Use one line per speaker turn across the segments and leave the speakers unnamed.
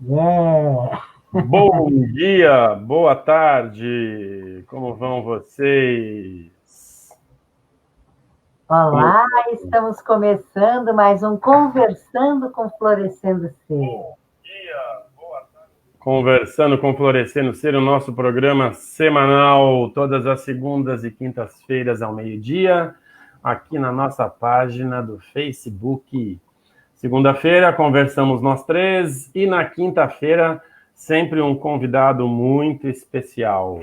Yeah.
Bom dia, boa tarde, como vão vocês?
Olá, estamos começando mais um Conversando com Florescendo Ser.
Conversando com Florescendo Ser, o nosso programa semanal, todas as segundas e quintas-feiras ao meio-dia, aqui na nossa página do Facebook. Segunda-feira, conversamos nós três, e na quinta-feira, sempre um convidado muito especial.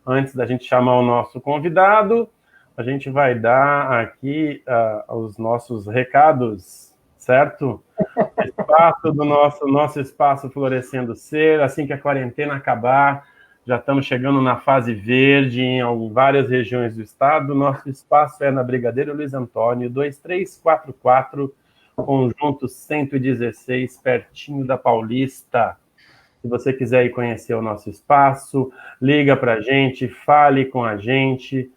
Antes da gente chamar o nosso convidado, a gente vai dar aqui os nossos recados, certo? Espaço do nosso espaço Florescendo Ser. Assim que a quarentena acabar, já estamos chegando na fase verde em várias regiões do estado. Nosso espaço é na Brigadeiro Luiz Antônio, 2344, Conjunto 116, pertinho da Paulista. Se você quiser ir conhecer o nosso espaço, liga para a gente, fale com a gente,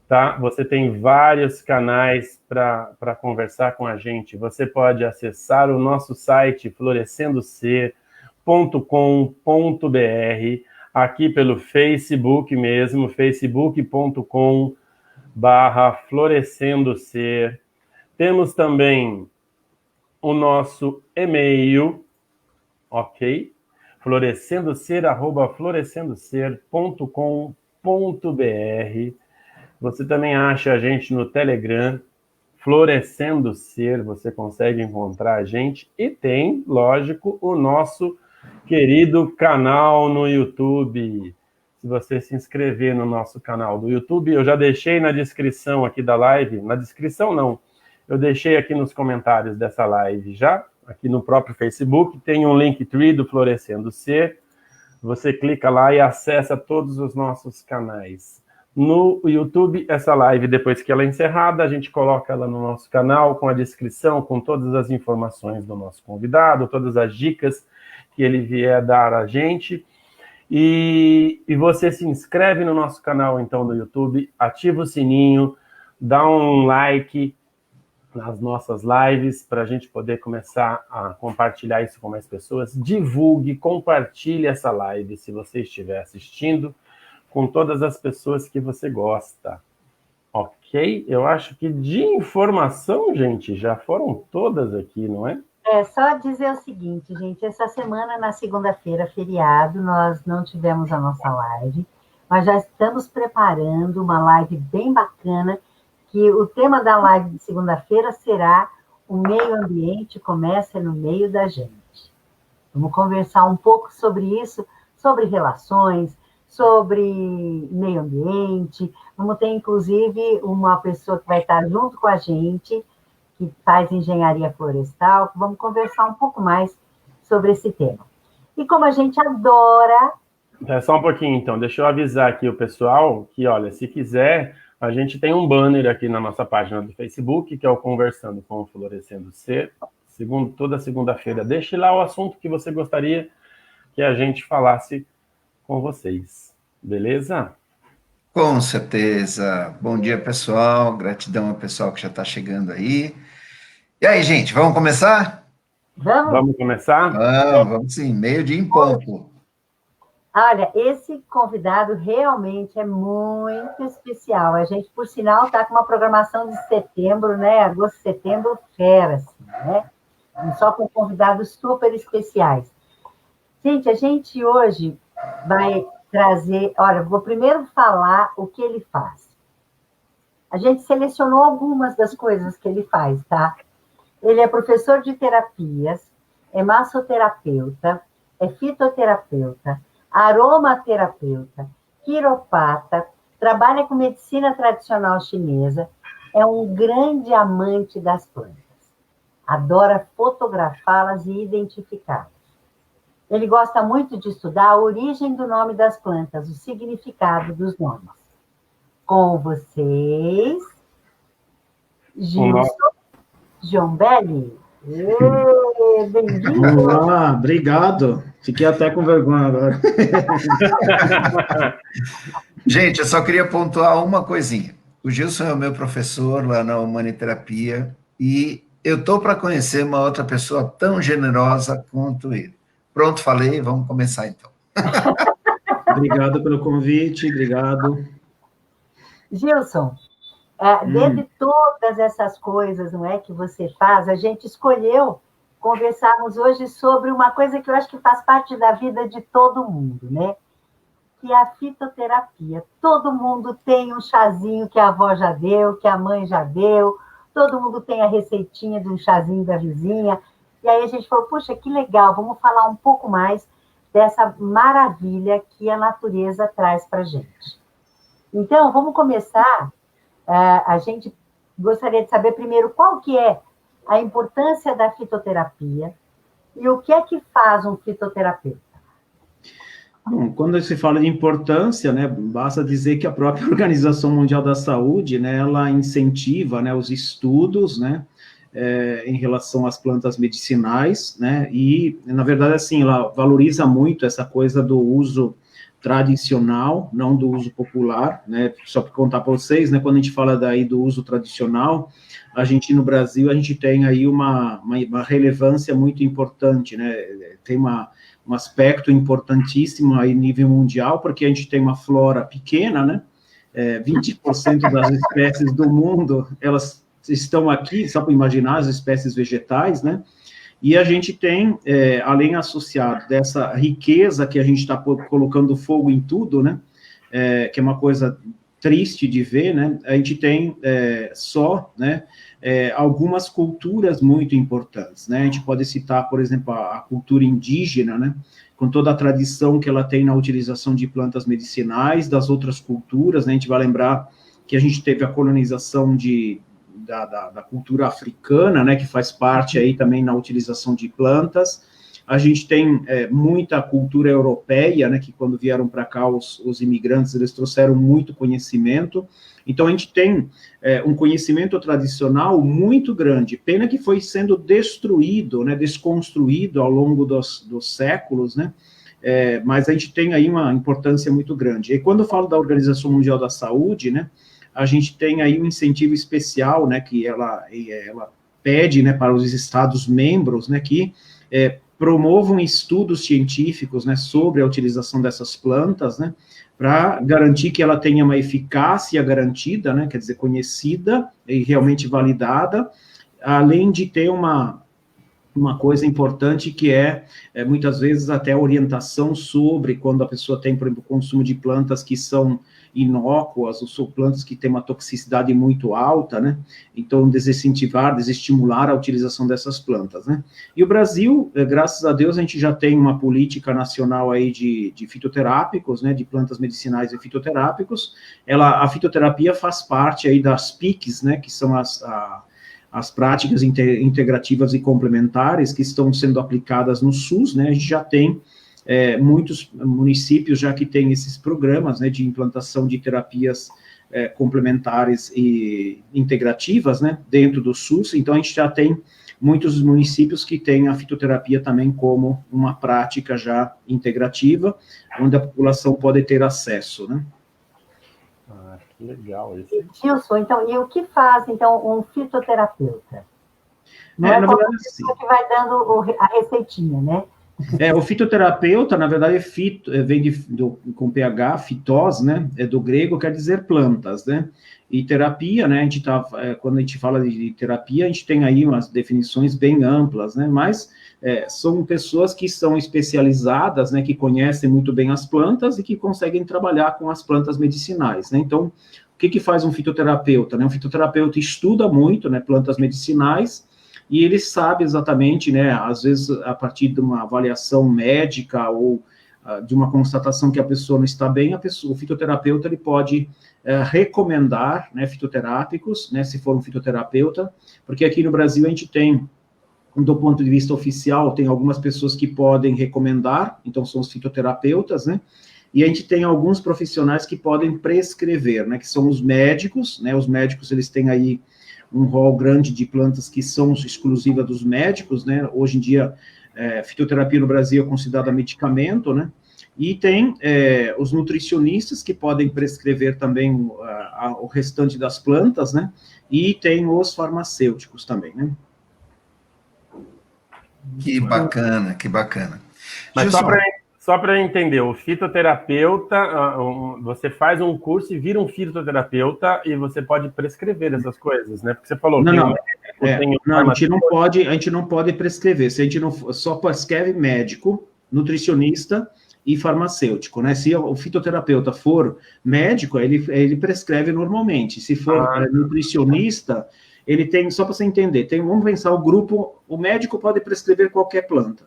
tá? Você tem vários canais para conversar com a gente. Você pode acessar o nosso site florescendoser.com.br, aqui pelo Facebook mesmo, facebook.com/florescendoser. Temos também o nosso e-mail, ok? florescendoser@florescendoser.com.br. Você também acha a gente no Telegram, Florescendo Ser, você consegue encontrar a gente. E tem, lógico, o nosso querido canal no YouTube. Se você se inscrever no nosso canal do YouTube, eu já deixei na descrição aqui da live, na descrição não, eu deixei aqui nos comentários dessa live já, aqui no próprio Facebook, tem um Linktree do Florescendo Ser, você clica lá e acessa todos os nossos canais. No YouTube, essa live, depois que ela é encerrada, a gente coloca ela no nosso canal, com a descrição, com todas as informações do nosso convidado, todas as dicas que ele vier dar a gente. E você se inscreve no nosso canal, então, do YouTube, ativa o sininho, dá um like nas nossas lives, para a gente poder começar a compartilhar isso com mais pessoas. Divulgue, compartilhe essa live, se você estiver assistindo, com todas as pessoas que você gosta. Ok? Eu acho que de informação, gente, já foram todas aqui, não é?
É só dizer o seguinte, gente, essa semana, na segunda-feira, feriado, nós não tivemos a nossa live, mas já estamos preparando uma live bem bacana, que o tema da live de segunda-feira será o meio ambiente começa no meio da gente. Vamos conversar um pouco sobre isso, sobre relações, sobre meio ambiente. Vamos ter, inclusive, uma pessoa que vai estar junto com a gente, que faz engenharia florestal. Vamos conversar um pouco mais sobre esse tema. E como a gente adora...
É só um pouquinho, então. Deixa eu avisar aqui o pessoal que, olha, se quiser, a gente tem um banner aqui na nossa página do Facebook, que é o Conversando com o Florescendo Ser, toda segunda-feira. Deixe lá o assunto que você gostaria que a gente falasse com vocês. Beleza?
Com certeza. Bom dia, pessoal. Gratidão ao pessoal que já está chegando aí. E aí, gente, vamos começar?
Vamos começar?
Vamos sim, meio-dia em ponto.
Olha, esse convidado realmente é muito especial. A gente, por sinal, está com uma programação de setembro, né? Agosto, setembro, fera, assim, né? Só com convidados super especiais. Gente, a gente hoje vai trazer... Olha, vou primeiro falar o que ele faz. A gente selecionou algumas das coisas que ele faz, tá? Ele é professor de terapias, é massoterapeuta, é fitoterapeuta, aromaterapeuta, quiropata, trabalha com medicina tradicional chinesa, é um grande amante das plantas. Adora fotografá-las e identificá-las. Ele gosta muito de estudar a origem do nome das plantas, o significado dos nomes. Com vocês, Gilson Giombelli. Bem-vindo.
Olá, obrigado. Fiquei até com vergonha agora.
Gente, eu só queria pontuar uma coisinha. O Gilson é o meu professor lá na Humaniterapia e eu estou para conhecer uma outra pessoa tão generosa quanto ele. Pronto, falei, vamos começar então.
Obrigado pelo convite, obrigado.
Gilson, dentre todas essas coisas, não é, que você faz, a gente escolheu conversarmos hoje sobre uma coisa que eu acho que faz parte da vida de todo mundo, né? Que é a fitoterapia. Todo mundo tem um chazinho que a avó já deu, que a mãe já deu, todo mundo tem a receitinha de um chazinho da vizinha. E aí a gente falou, puxa, que legal, vamos falar um pouco mais dessa maravilha que a natureza traz para a gente. Então, vamos começar. A gente gostaria de saber primeiro qual que é a importância da fitoterapia e o que é que faz um fitoterapeuta.
Bom, quando se fala de importância, né, basta dizer que a própria Organização Mundial da Saúde, né, ela incentiva, né, os estudos, né, em relação às plantas medicinais, né, e, na verdade, assim, ela valoriza muito essa coisa do uso tradicional, não do uso popular, né, só para contar para vocês, né, quando a gente fala daí do uso tradicional, a gente, no Brasil, a gente tem aí uma relevância muito importante, né, tem um aspecto importantíssimo aí nível mundial, porque a gente tem uma flora pequena, né, 20% das espécies do mundo, elas estão aqui, só para imaginar, as espécies vegetais, né, e a gente tem, além associado dessa riqueza que a gente está colocando fogo em tudo, né, que é uma coisa triste de ver, né, a gente tem né, algumas culturas muito importantes, né, a gente pode citar, por exemplo, a cultura indígena, né, com toda a tradição que ela tem na utilização de plantas medicinais, das outras culturas, né, a gente vai lembrar que a gente teve a colonização da cultura africana, né, que faz parte aí também na utilização de plantas. A gente tem muita cultura europeia, né, que quando vieram para cá os imigrantes, eles trouxeram muito conhecimento. Então, a gente tem um conhecimento tradicional muito grande, pena que foi sendo destruído, né, desconstruído ao longo dos séculos, né, mas a gente tem aí uma importância muito grande. E quando eu falo da Organização Mundial da Saúde, né, a gente tem aí um incentivo especial, né, que ela pede, né, para os Estados-membros, né, que promovam estudos científicos, né, sobre a utilização dessas plantas, né, para garantir que ela tenha uma eficácia garantida, né, quer dizer, conhecida e realmente validada, além de ter uma coisa importante que muitas vezes até orientação sobre quando a pessoa tem, por exemplo, consumo de plantas que são inócuas, ou são plantas que têm uma toxicidade muito alta, né, então desestimular a utilização dessas plantas, né. E o Brasil, graças a Deus, a gente já tem uma política nacional aí de fitoterápicos, né, de plantas medicinais e fitoterápicos. A fitoterapia faz parte aí das PICs, né, que são as práticas integrativas e complementares que estão sendo aplicadas no SUS, né, a gente já tem muitos municípios já que têm esses programas, né, de implantação de terapias complementares e integrativas, né, dentro do SUS, então a gente já tem muitos municípios que têm a fitoterapia também como uma prática já integrativa, onde a população pode ter acesso, né.
Que legal isso.
Gilson, então, e o que faz, então, um fitoterapeuta? Não é qualquer pessoa que vai dando a receitinha, né?
O fitoterapeuta, na verdade, vem com PH, fitós, né, do grego, quer dizer plantas, né, e terapia, né, quando a gente fala de terapia, a gente tem aí umas definições bem amplas, né, mas são pessoas que são especializadas, né, que conhecem muito bem as plantas e que conseguem trabalhar com as plantas medicinais, né, então, o que faz um fitoterapeuta, né, um fitoterapeuta estuda muito, né, plantas medicinais, e ele sabe exatamente, né, às vezes a partir de uma avaliação médica ou de uma constatação que a pessoa não está bem, o fitoterapeuta ele pode recomendar, né, fitoterápicos, né, se for um fitoterapeuta, porque aqui no Brasil a gente tem, do ponto de vista oficial, tem algumas pessoas que podem recomendar, então são os fitoterapeutas, né, e a gente tem alguns profissionais que podem prescrever, né, que são os médicos, né, os médicos eles têm aí um rol grande de plantas que são exclusivas dos médicos, né, hoje em dia, fitoterapia no Brasil é considerada medicamento, né, e tem os nutricionistas que podem prescrever também o restante das plantas, né, e tem os farmacêuticos também, né.
Que bacana, que bacana.
Mas só para entender, o fitoterapeuta, você faz um curso e vira um fitoterapeuta e você pode prescrever essas coisas, né? Porque você falou que
a gente não pode prescrever. Se a gente não só prescreve médico, nutricionista e farmacêutico, né? Se o fitoterapeuta for médico, ele prescreve normalmente. Se for nutricionista, ele tem, só para você entender, vamos pensar o médico pode prescrever qualquer planta,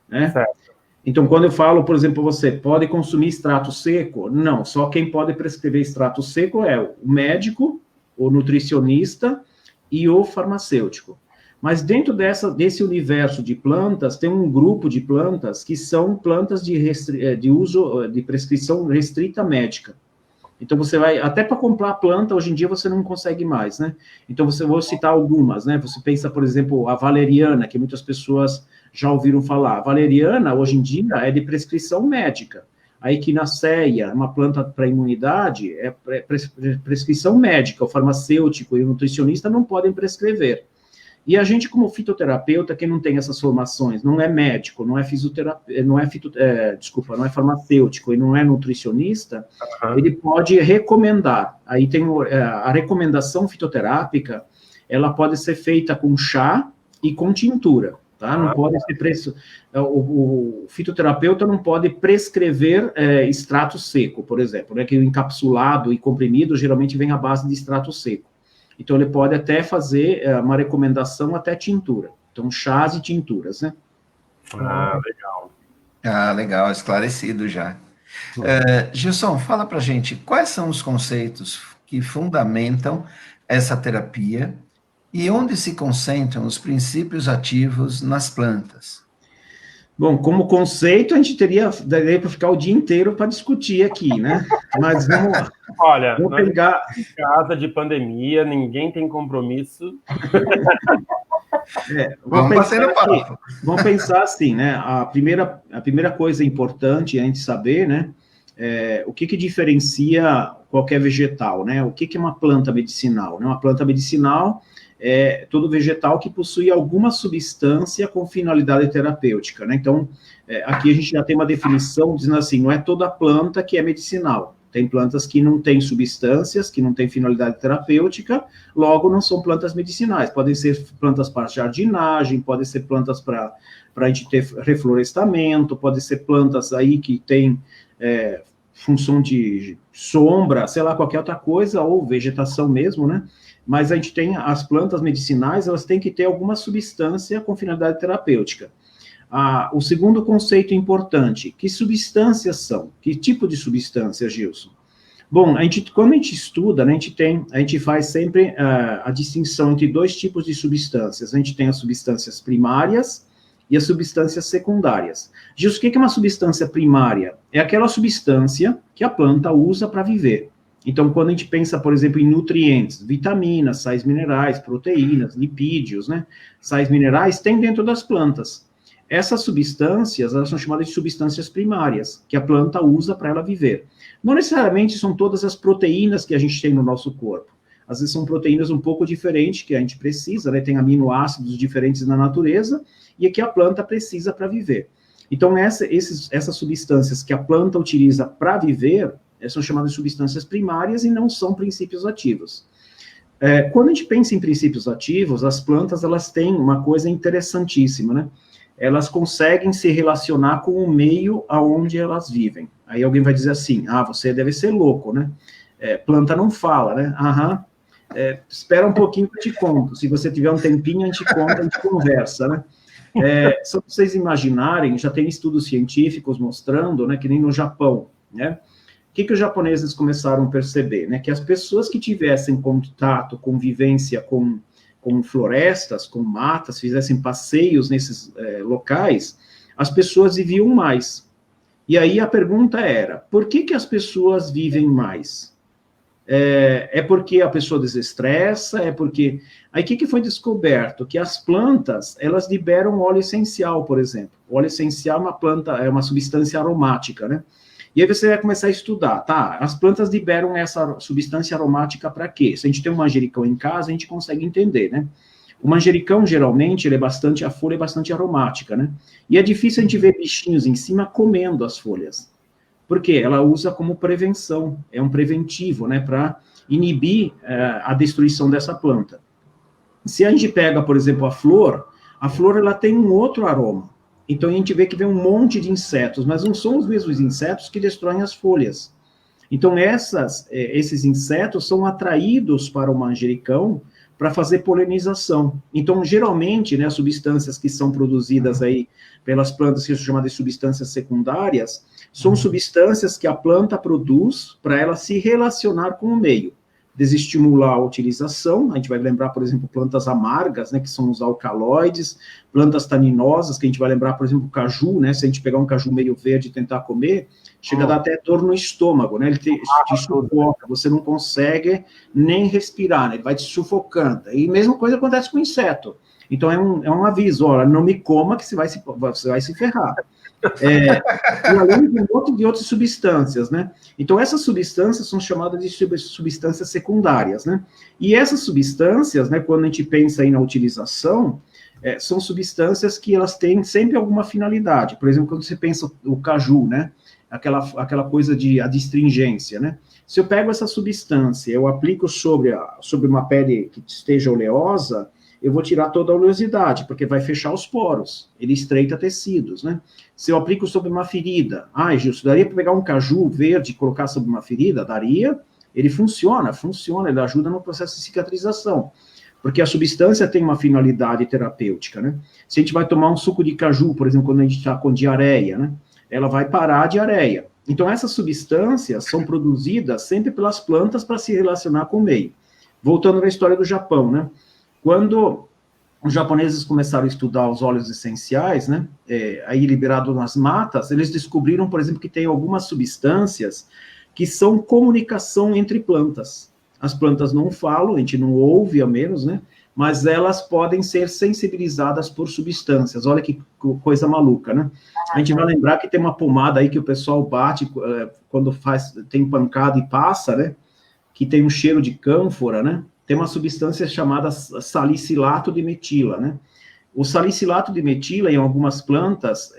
né?
Certo.
Então, quando eu falo, por exemplo, você pode consumir extrato seco? Não, só quem pode prescrever extrato seco é o médico, o nutricionista e o farmacêutico. Mas dentro desse universo de plantas, tem um grupo de plantas que são plantas de uso, de prescrição restrita médica. Então, você vai, até para comprar planta, hoje em dia você não consegue mais, né? Então, vou citar algumas, né? Você pensa, por exemplo, a valeriana, que muitas pessoas já ouviram falar. A valeriana, hoje em dia, é de prescrição médica. A equinaceia, uma planta para imunidade, é prescrição médica. O farmacêutico e o nutricionista não podem prescrever. E a gente, como fitoterapeuta, quem não tem essas formações, não é médico, não é fisioterapeuta, não é farmacêutico e não é nutricionista, ele pode recomendar. Aí tem a recomendação fitoterápica, ela pode ser feita com chá e com tintura, tá? Não pode ser o fitoterapeuta não pode prescrever extrato seco, por exemplo, né? Que o encapsulado e comprimido geralmente vem à base de extrato seco. Então, ele pode até fazer uma recomendação até tintura. Então, chás e tinturas, né?
Legal.
Legal, esclarecido já. Gilson, fala pra gente, quais são os conceitos que fundamentam essa terapia e onde se concentram os princípios ativos nas plantas?
Bom, como conceito, a gente daria para ficar o dia inteiro para discutir aqui, né? Mas vamos lá.
Olha, nós estamos em casa de pandemia, ninguém tem compromisso.
Vamos pensar assim, né? A primeira coisa importante a gente saber, né? O que diferencia qualquer vegetal, né? O que é uma planta medicinal? Né? Uma planta medicinal é todo vegetal que possui alguma substância com finalidade terapêutica, né? Então, aqui a gente já tem uma definição dizendo assim, não é toda planta que é medicinal. Tem plantas que não têm substâncias, que não têm finalidade terapêutica, logo não são plantas medicinais. Podem ser plantas para jardinagem, podem ser plantas para a gente ter reflorestamento, podem ser plantas aí que têm função de sombra, sei lá, qualquer outra coisa, ou vegetação mesmo, né? Mas a gente tem as plantas medicinais, elas têm que ter alguma substância com finalidade terapêutica. O segundo conceito importante, que substâncias são? Que tipo de substância, Gilson? Bom, quando a gente estuda, né, a gente faz sempre a distinção entre dois tipos de substâncias. A gente tem as substâncias primárias e as substâncias secundárias. Gilson, o que é uma substância primária? É aquela substância que a planta usa para viver. Então, quando a gente pensa, por exemplo, em nutrientes, vitaminas, sais minerais, proteínas, lipídios, né? Sais minerais, tem dentro das plantas. Essas substâncias, elas são chamadas de substâncias primárias, que a planta usa para ela viver. Não necessariamente são todas as proteínas que a gente tem no nosso corpo. Às vezes são proteínas um pouco diferentes que a gente precisa, né? Tem aminoácidos diferentes na natureza e que a planta precisa para viver. Então, essas substâncias que a planta utiliza para viver, são chamadas de substâncias primárias e não são princípios ativos. Quando a gente pensa em princípios ativos, as plantas, elas têm uma coisa interessantíssima, né? Elas conseguem se relacionar com o meio aonde elas vivem. Aí alguém vai dizer assim, você deve ser louco, né? Planta não fala, né? Espera um pouquinho que eu te conto. Se você tiver um tempinho, a gente conta, a gente conversa, né? Só para vocês imaginarem, já tem estudos científicos mostrando, né, que nem no Japão, né? O que os japoneses começaram a perceber? Né? Que as pessoas que tivessem contato, convivência com florestas, com matas, fizessem passeios nesses locais, as pessoas viviam mais. E aí a pergunta era, por que as pessoas vivem mais? É porque a pessoa desestressa? É porque... Aí o que foi descoberto? Que as plantas, elas liberam óleo essencial, por exemplo. O óleo essencial é uma planta, é uma substância aromática, né? E aí você vai começar a estudar, as plantas liberam essa substância aromática para quê? Se a gente tem um manjericão em casa, a gente consegue entender, né? O manjericão, geralmente, a folha é bastante aromática, né? E é difícil a gente ver bichinhos em cima comendo as folhas. Por quê? Ela usa como prevenção, é um preventivo, né? Para inibir a destruição dessa planta. Se a gente pega, por exemplo, a flor ela tem um outro aroma. Então, a gente vê que vem um monte de insetos, mas não são os mesmos insetos que destroem as folhas. Então, esses insetos são atraídos para o manjericão para fazer polinização. Então, geralmente, né, as substâncias que são produzidas aí pelas plantas, que são chamadas de substâncias secundárias, são substâncias que a planta produz para ela se relacionar com o meio, desestimular a utilização. A gente vai lembrar, por exemplo, plantas amargas, né, que são os alcaloides, plantas taninosas, que a gente vai lembrar, por exemplo, o caju, né, se a gente pegar um caju meio verde e tentar comer, chega a dar até dor no estômago, né, ele te sufoca, você não consegue nem respirar, né, ele vai te sufocando. E a mesma coisa acontece com o inseto. Então, é um aviso, olha, não me coma que você vai se ferrar. E além de outras substâncias, né? Então, essas substâncias são chamadas de substâncias secundárias, né? E essas substâncias, né, quando a gente pensa aí na utilização, são substâncias que elas têm sempre alguma finalidade. Por exemplo, quando você pensa o caju, né? Aquela coisa de adstringência, né? Se eu pego essa substância, eu aplico sobre uma pele que esteja oleosa, eu vou tirar toda a oleosidade, porque vai fechar os poros, ele estreita tecidos, né? Se eu aplico sobre uma ferida, Gilson, daria para pegar um caju verde e colocar sobre uma ferida? Daria, ele funciona, ele ajuda no processo de cicatrização, porque a substância tem uma finalidade terapêutica, né? Se a gente vai tomar um suco de caju, por exemplo, quando a gente está com diarreia, né? Ela vai parar a diarreia. Então, essas substâncias são produzidas sempre pelas plantas para se relacionar com o meio. Voltando à história do Japão, né? Quando os japoneses começaram a estudar os óleos essenciais, né, aí liberados nas matas, eles descobriram, por exemplo, que tem algumas substâncias que são comunicação entre plantas. As plantas não falam, a gente não ouve, a menos, né, mas elas podem ser sensibilizadas por substâncias. Olha que coisa maluca, né? A gente vai lembrar que tem uma pomada aí que o pessoal bate quando tem pancada e passa, né, que tem um cheiro de cânfora, né? Tem uma substância chamada salicilato de metila, né? O salicilato de metila, em algumas plantas,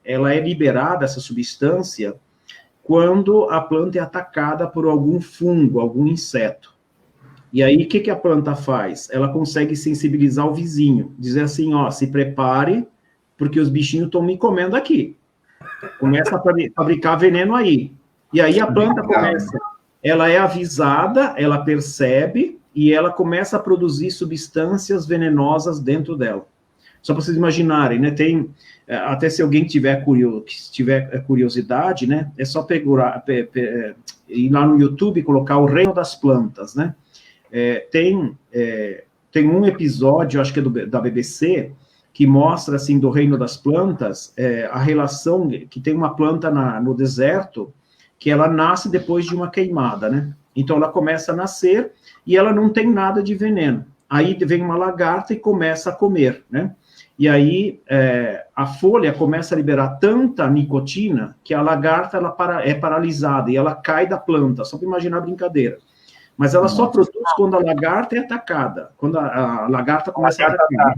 ela é liberada, essa substância, quando a planta é atacada por algum fungo, algum inseto. E aí, o que a planta faz? Ela consegue sensibilizar o vizinho, dizer assim, ó, se prepare, porque os bichinhos estão me comendo aqui. Começa a fabricar veneno aí. E aí a planta começa, ela é avisada, ela percebe, e ela começa a produzir substâncias venenosas dentro dela. Só para vocês imaginarem, né, tem, até se alguém tiver curiosidade, né, é só ir lá no YouTube e colocar o Reino das Plantas, né, tem um episódio, acho que é da BBC, que mostra, assim, do Reino das Plantas, a relação, que tem uma planta no deserto, que ela nasce depois de uma queimada, né, então ela começa a nascer, e ela não tem nada de veneno. Aí vem uma lagarta e começa a comer, né? E aí a folha começa a liberar tanta nicotina que a lagarta é paralisada e ela cai da planta, só para imaginar a brincadeira. Mas ela só produz quando a lagarta é atacada, quando a lagarta começa a atacar.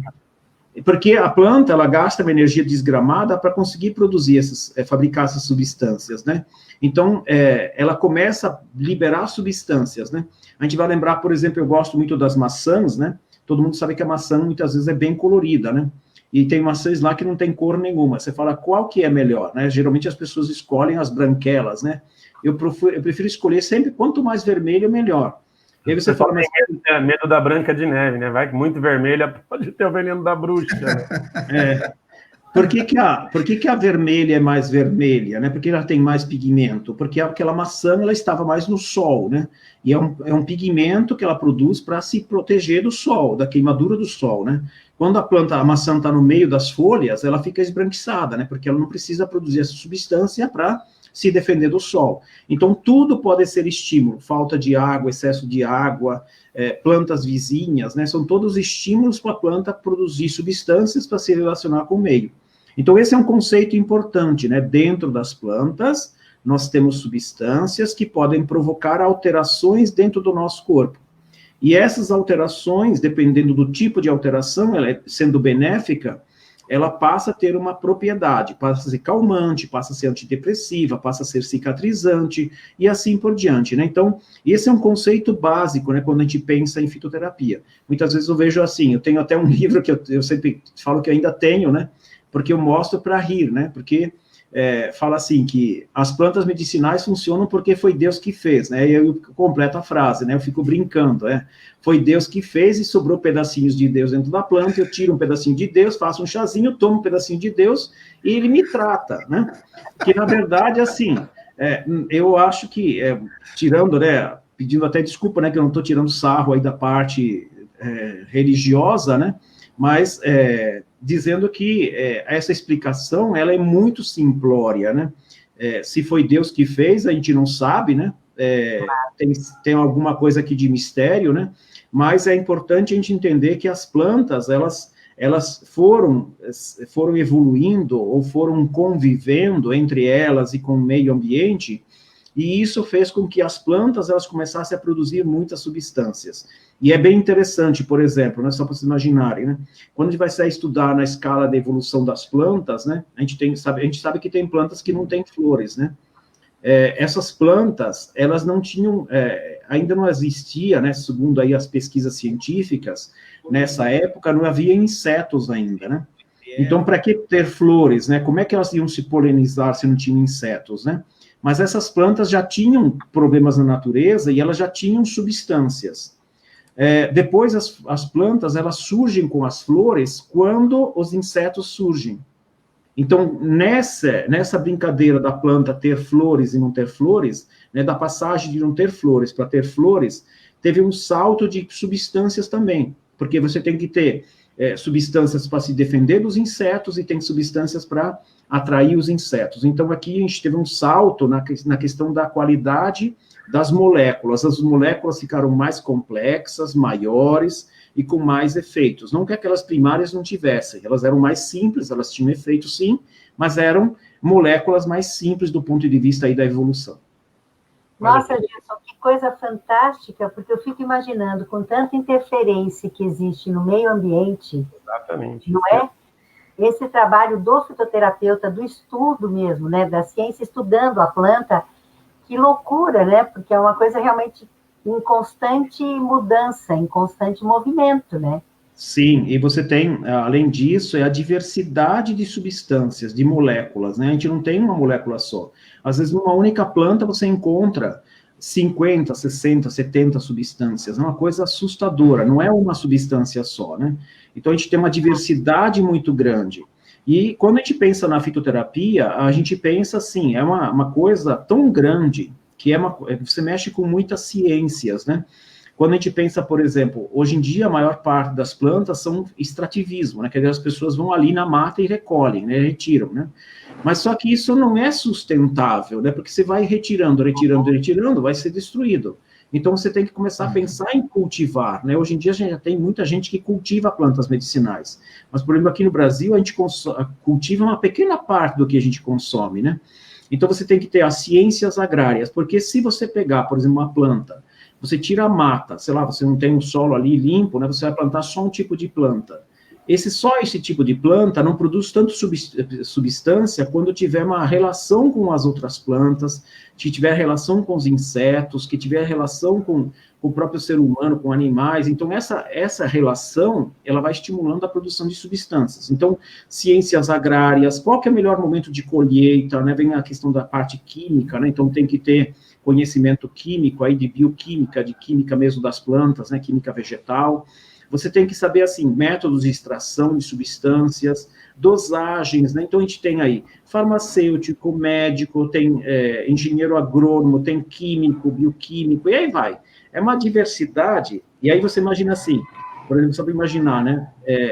Porque a planta, ela gasta uma energia desgramada para conseguir produzir fabricar essas substâncias, né? Então, ela começa a liberar substâncias, né? A gente vai lembrar, por exemplo, eu gosto muito das maçãs, né? Todo mundo sabe que a maçã, muitas vezes, é bem colorida, né? E tem maçãs lá que não tem cor nenhuma. Você fala, qual que é melhor, né? Geralmente as pessoas escolhem as branquelas, né? Eu prefiro escolher sempre, quanto mais vermelho, melhor. E aí você fala, mas...
medo da Branca de Neve, né? Vai muito vermelha, pode ter o veneno da bruxa. Né?
Por que a vermelha é mais vermelha, né? Porque ela tem mais pigmento? Porque aquela maçã, ela estava mais no sol, né? E é um pigmento que ela produz para se proteger do sol, da queimadura do sol, né? Quando a maçã está no meio das folhas, ela fica esbranquiçada, né? Porque ela não precisa produzir essa substância para se defender do sol. Então, tudo pode ser estímulo. Falta de água, excesso de água, plantas vizinhas, né? São todos estímulos para a planta produzir substâncias para se relacionar com o meio. Então, esse é um conceito importante, né? Dentro das plantas, nós temos substâncias que podem provocar alterações dentro do nosso corpo. E essas alterações, dependendo do tipo de alteração, ela sendo benéfica, ela passa a ter uma propriedade, passa a ser calmante, passa a ser antidepressiva, passa a ser cicatrizante, e assim por diante, né? Então, esse é um conceito básico, né, quando a gente pensa em fitoterapia. Muitas vezes eu vejo assim, eu tenho até um livro que eu sempre falo que eu ainda tenho, né, porque eu mostro para rir, né, porque fala assim, que as plantas medicinais funcionam porque foi Deus que fez, né, e eu completo a frase, né, eu fico brincando, foi Deus que fez e sobrou pedacinhos de Deus dentro da planta, eu tiro um pedacinho de Deus, faço um chazinho, tomo um pedacinho de Deus e ele me trata, né, que na verdade, assim, eu acho que, tirando, né, pedindo até desculpa, né, que eu não estou tirando sarro aí da parte religiosa, né, mas dizendo que essa explicação, ela é muito simplória, né? Se foi Deus que fez, a gente não sabe, né? Tem alguma coisa aqui de mistério, né? Mas é importante a gente entender que as plantas, elas foram evoluindo ou foram convivendo entre elas e com o meio ambiente, e isso fez com que as plantas elas começassem a produzir muitas substâncias. E é bem interessante, por exemplo, né, só para vocês imaginarem, né, quando a gente vai estudar na escala da evolução das plantas, né, a gente sabe que tem plantas que não têm flores, né, essas plantas, elas não tinham, ainda não existia, né, segundo aí as pesquisas científicas, nessa época não havia insetos ainda, né, então para que ter flores, né, como é que elas iam se polinizar se não tinham insetos, né, mas essas plantas já tinham problemas na natureza e elas já tinham substâncias. Depois, as plantas, elas surgem com as flores quando os insetos surgem. Então, nessa brincadeira da planta ter flores e não ter flores, né, da passagem de não ter flores para ter flores, teve um salto de substâncias também, porque você tem que ter substâncias para se defender dos insetos e tem substâncias para atrair os insetos. Então, aqui a gente teve um salto na questão da qualidade das moléculas. As moléculas ficaram mais complexas, maiores e com mais efeitos. Não que aquelas primárias não tivessem, elas eram mais simples, elas tinham efeito sim, mas eram moléculas mais simples do ponto de vista aí da evolução.
Nossa, Gilson, que coisa fantástica, porque eu fico imaginando, com tanta interferência que existe no meio ambiente,
exatamente,
não é? Esse trabalho do fitoterapeuta, do estudo mesmo, né, da ciência estudando a planta, que loucura, né? Porque é uma coisa realmente em constante mudança, em constante movimento, né?
Sim, e você tem, além disso, a diversidade de substâncias, de moléculas, né? A gente não tem uma molécula só. Às vezes, numa única planta, você encontra 50, 60, 70 substâncias. É uma coisa assustadora, não é uma substância só, né? Então, a gente tem uma diversidade muito grande. E quando a gente pensa na fitoterapia, a gente pensa assim, é uma coisa tão grande, que você mexe com muitas ciências, né? Quando a gente pensa, por exemplo, hoje em dia a maior parte das plantas são extrativismo, né? Quer dizer, as pessoas vão ali na mata e recolhem, né? Retiram, né? Mas só que isso não é sustentável, né? Porque você vai retirando, vai ser destruído. Então, você tem que começar a pensar em cultivar, né? Hoje em dia, já tem muita gente que cultiva plantas medicinais. Mas, por exemplo, aqui no Brasil, a gente cultiva uma pequena parte do que a gente consome, né? Então, você tem que ter as ciências agrárias, porque se você pegar, por exemplo, uma planta, você tira a mata, sei lá, você não tem um solo ali limpo, né? Você vai plantar só um tipo de planta. Só esse tipo de planta não produz tanto substância quando tiver uma relação com as outras plantas, que tiver relação com os insetos, que tiver relação com o próprio ser humano, com animais. Então, essa relação, ela vai estimulando a produção de substâncias. Então, ciências agrárias, qual que é o melhor momento de colheita, né? Vem a questão da parte química, né? Então, tem que ter conhecimento químico aí, de bioquímica, de química mesmo das plantas, né? Química vegetal. Você tem que saber, assim, métodos de extração de substâncias, dosagens, né? Então, a gente tem aí farmacêutico, médico, tem engenheiro agrônomo, tem químico, bioquímico, e aí vai. É uma diversidade, e aí você imagina assim, por exemplo, só para imaginar, né?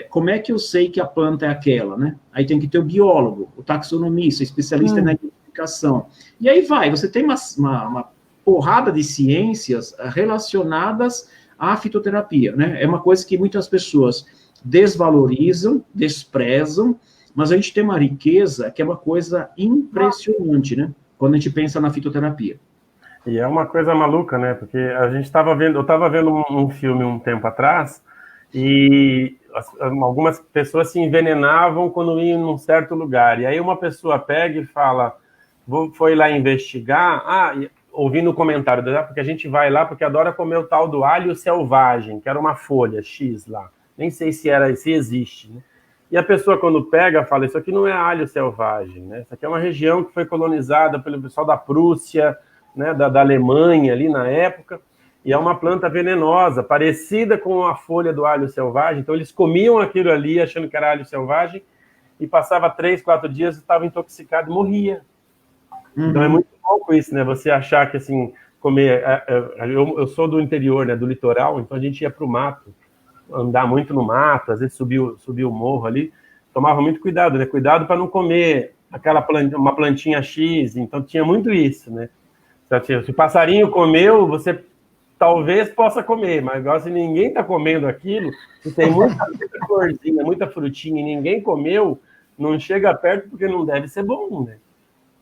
Como é que eu sei que a planta é aquela, né? Aí tem que ter o biólogo, o taxonomista, especialista na identificação. E aí vai, você tem uma porrada de ciências relacionadas à fitoterapia, né? É uma coisa que muitas pessoas desvalorizam, desprezam, mas a gente tem uma riqueza que é uma coisa impressionante, né? Quando a gente pensa na fitoterapia.
E é uma coisa maluca, né? Porque a gente estava vendo, eu estava vendo um filme um tempo atrás e algumas pessoas se envenenavam quando iam num certo lugar. E aí uma pessoa pega e fala, foi lá investigar, ouvindo o comentário, porque a gente vai lá porque adora comer o tal do alho selvagem, que era uma folha X lá. Nem sei se existe, né? E a pessoa, quando pega, fala, isso aqui não é alho selvagem, né? Isso aqui é uma região que foi colonizada pelo pessoal da Prússia, né, da Alemanha ali na época, e é uma planta venenosa, parecida com a folha do alho selvagem. Então eles comiam aquilo ali achando que era alho selvagem e passava 3, 4 dias, estava intoxicado e morria. Então é muito pouco isso, né? Você achar que, assim, comer... Eu sou do interior, né, do litoral, então a gente ia para o mato, andar muito no mato, às vezes subir o morro ali, tomava muito cuidado, né? Cuidado para não comer uma plantinha X, então tinha muito isso, né? Se o passarinho comeu, você talvez possa comer, mas agora se ninguém está comendo aquilo, se tem muita florzinha, muita frutinha e ninguém comeu, não chega perto porque não deve ser bom, né?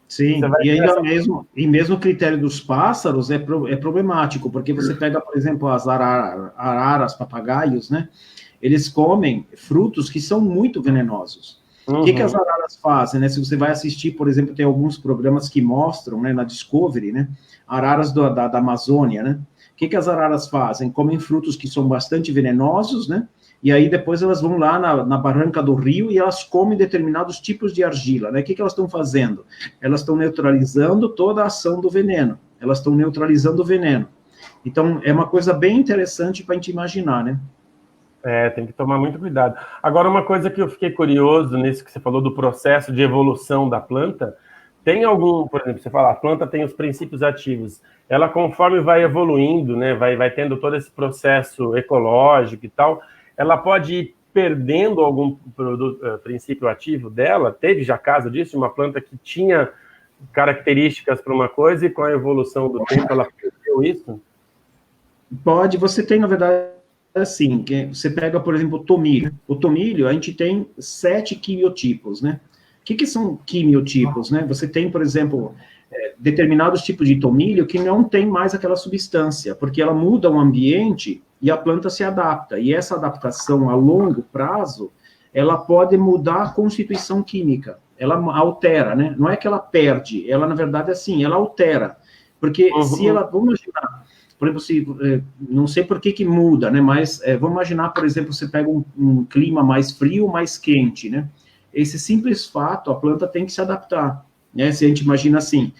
Sim, e ainda mesmo o critério dos pássaros é problemático, porque você pega, por exemplo, as araras, papagaios, né? Eles comem frutos que são muito venenosos. O que as araras fazem, né? Se você vai assistir, por exemplo, tem alguns programas que mostram, né, na Discovery, né, araras da Amazônia, né? O que as araras fazem? Comem frutos que são bastante venenosos, né? E aí depois elas vão lá na barranca do rio e elas comem determinados tipos de argila, né? O que elas estão fazendo? Elas estão neutralizando toda a ação do veneno. Elas estão neutralizando o veneno. Então, é uma coisa bem interessante para a gente imaginar, né?
Tem que tomar muito cuidado. Agora, uma coisa que eu fiquei curioso nisso que você falou do processo de evolução da planta, tem algum, por exemplo, você fala, a planta tem os princípios ativos, ela conforme vai evoluindo, né, vai tendo todo esse processo ecológico e tal, ela pode ir perdendo algum princípio ativo dela? Teve já caso disso, uma planta que tinha características para uma coisa e com a evolução do tempo ela perdeu isso?
Pode, você tem, na verdade, assim, você pega, por exemplo, o tomilho. O tomilho, a gente tem 7 quimiotipos, né? O que são quimiotipos, né? Você tem, por exemplo, determinados tipos de tomilho que não tem mais aquela substância, porque ela muda o ambiente e a planta se adapta. E essa adaptação a longo prazo, ela pode mudar a constituição química. Ela altera, né? Não é que ela perde, ela, na verdade, assim, ela altera. Porque se ela, vamos imaginar, por exemplo, não sei por que muda, né? Mas vamos imaginar, por exemplo, você pega um clima mais frio, mais quente, né? Esse simples fato, a planta tem que se adaptar, né? Se a gente imagina assim,